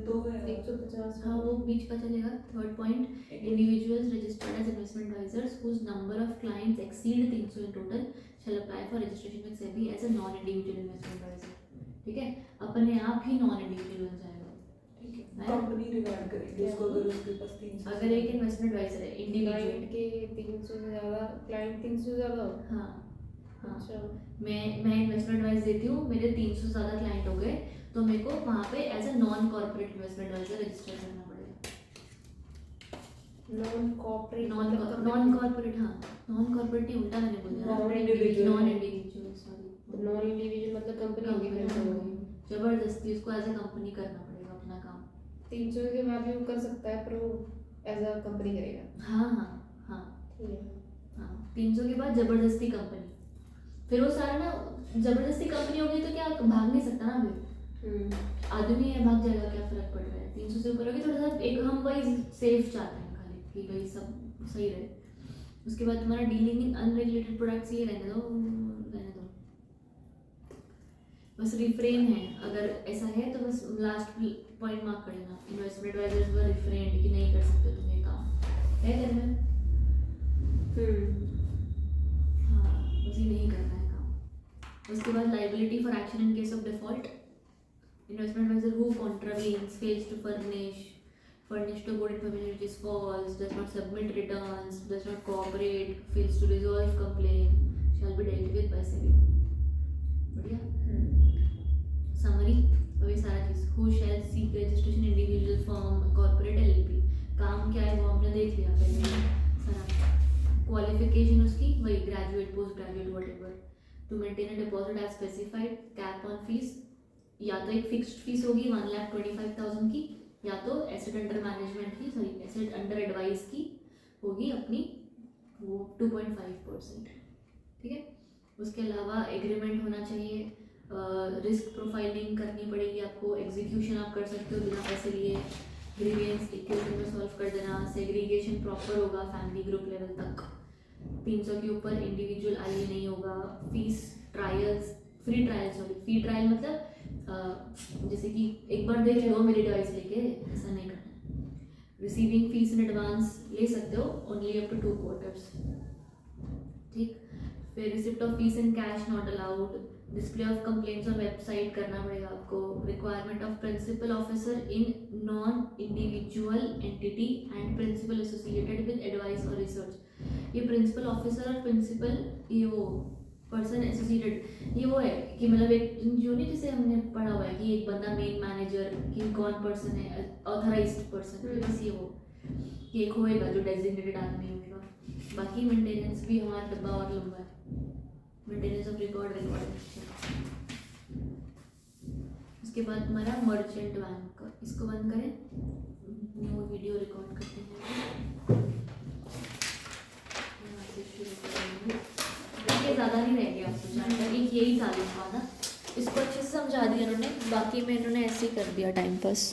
2 है
150।
हाँ वो बीच का चलेगा। Third point, individuals registered as investment advisers whose number of clients exceed 300 in total shall apply for registration with SEBI as a non individual investment adviser, ठीक है। अपने आप ही नॉन इंडिविजुअल बन जाएगा,
ठीक है। कंपनी रिगार्ड करेगी उसको अगर उसके पास 300
अगर एक इन्वेस्टमेंट एडवाइजर है इंडिविजुअल।
क्लाइंट के 300 से ज़्यादा, क्लाइंट 300 से ज़्यादा हो।
हाँ हाँ,
अच्छा,
मैं इन्वेस्टमेंट एडवाइस देती हूँ, मेरे 300 से ज़्यादा क्लाइंट हो गए तो मेरे को वहाँ पे as a non corporate investment adviser register करना पड़ेगा।
नॉन कॉर्पोरेट
नॉन कॉर्पोरेट, हाँ नॉन कॉर्पोरेट ही उल्टा मैंने बोल दिया,
Non-individual।
Non individual, sorry
non individual मतलब कंपनी होगी फिर तो।
जबरदस्ती उसको एज अ कंपनी करना पड़ेगा अपना काम।
300 के बाद भी वो कर सकता है, पर वो एज अ कंपनी करेगा।
हाँ हाँ हाँ
ठीक है।
हाँ, 300 के बाद जबरदस्ती कंपनी, फिर वो सारा ना जबरदस्ती कंपनी हो गई तो क्या भाग नहीं सकता ना, फिर आदमी है भाग जाएगा, क्या फर्क पड़ रहा है। 300 से ऊपर होगी थोड़ा सा, एक हम वही सेफ चाहते हैं खाली कि भाई सब सही रहे। उसके बाद तुम्हारा डीलिंग इन अनरेगुलेटेड प्रोडक्ट्स, ये रहने दो, बस रिफ्रेन है। अगर ऐसा है तो बस लास्ट पॉइंट मार्क कर लेना, इन्वेस्टमेंट एडवाइजर्स वर रिफ्रेन कि नहीं कर सकते तुम ये काम, है घर में। हाँ बस ये नहीं करना है काम। उसके बाद liability for action in case of default, investment adviser who contravenes, fails to furnish to good information which is false, does not submit returns, does not cooperate, fails to resolve complaint, shall be dealt with by SEBI। बढ़िया। Summary, अभी सारा चीज़, who shall seek registration individual firm, corporate LLP, काम क्या है वो हमने देख लिया पहले सारा। क्वालिफिकेशन उसकी वही graduate, post graduate, whatever, to maintain a deposit as specified, cap on fees, या तो एक फिक्स्ड फीस होगी 1,25,000 की, या तो एसेट अंडर मैनेजमेंट की, सॉरी एसेट अंडर एडवाइस की होगी अपनी वो 2.5%, ठीक है। उसके अलावा एग्रीमेंट होना चाहिए, रिस्क प्रोफाइलिंग करनी पड़ेगी आपको, एग्जीक्यूशन आप कर सकते हो बिना पैसे लिए, ग्रीवियंस इक्विटी में सॉल्व कर देना, सेग्रीगेशन प्रॉपर होगा फैमिली ग्रुप लेवल तक, 300 के ऊपर इंडिविजुअल आईए नहीं होगा, fees trials, free trial, sorry free trial मतलब जैसे कि एक बार देख लो मेरी डिवाइस लेके, ऐसा नहीं करना। रिसीविंग फीस इन एडवांस ले सकते हो, ओनली अप टू 2 quarters, ठीक। फिर receipt of fees in cash not allowed, display of complaints on website करना पड़ेगा आपको, requirement of principal officer in non individual entity and principal associated with advice और research. ये प्रिंसिपल ऑफिसर और principal ये वो पर्सन एसोसिएटेड, ये वो है कि मतलब एक जो नहीं जैसे हमने पढ़ा हुआ है कि एक बंदा मेन मैनेजर कि कौन पर्सन है, ऑथराइज्ड पर्सन, बस ये वो कि एक होएगा जो डेजिग्नेटेड आदमी होगा। बाकी मेंटेनेंस भी हमारा डब्बा और लंबा है, मेंटेनेंस ऑफ रिकॉर्ड। उसके बाद तुम्हारा मर्चेंट बैंक, इसको बंद करें, न्यू वीडियो रिकॉर्ड करते हैं, यहाँ से शुरू करेंगे। ये ज़्यादा नहीं रह गया आपको जानकर, एक यही था था ना, इसको अच्छे से समझा दिया उन्होंने, बाकी में इन्होंने ऐसे ही कर दिया टाइम पास।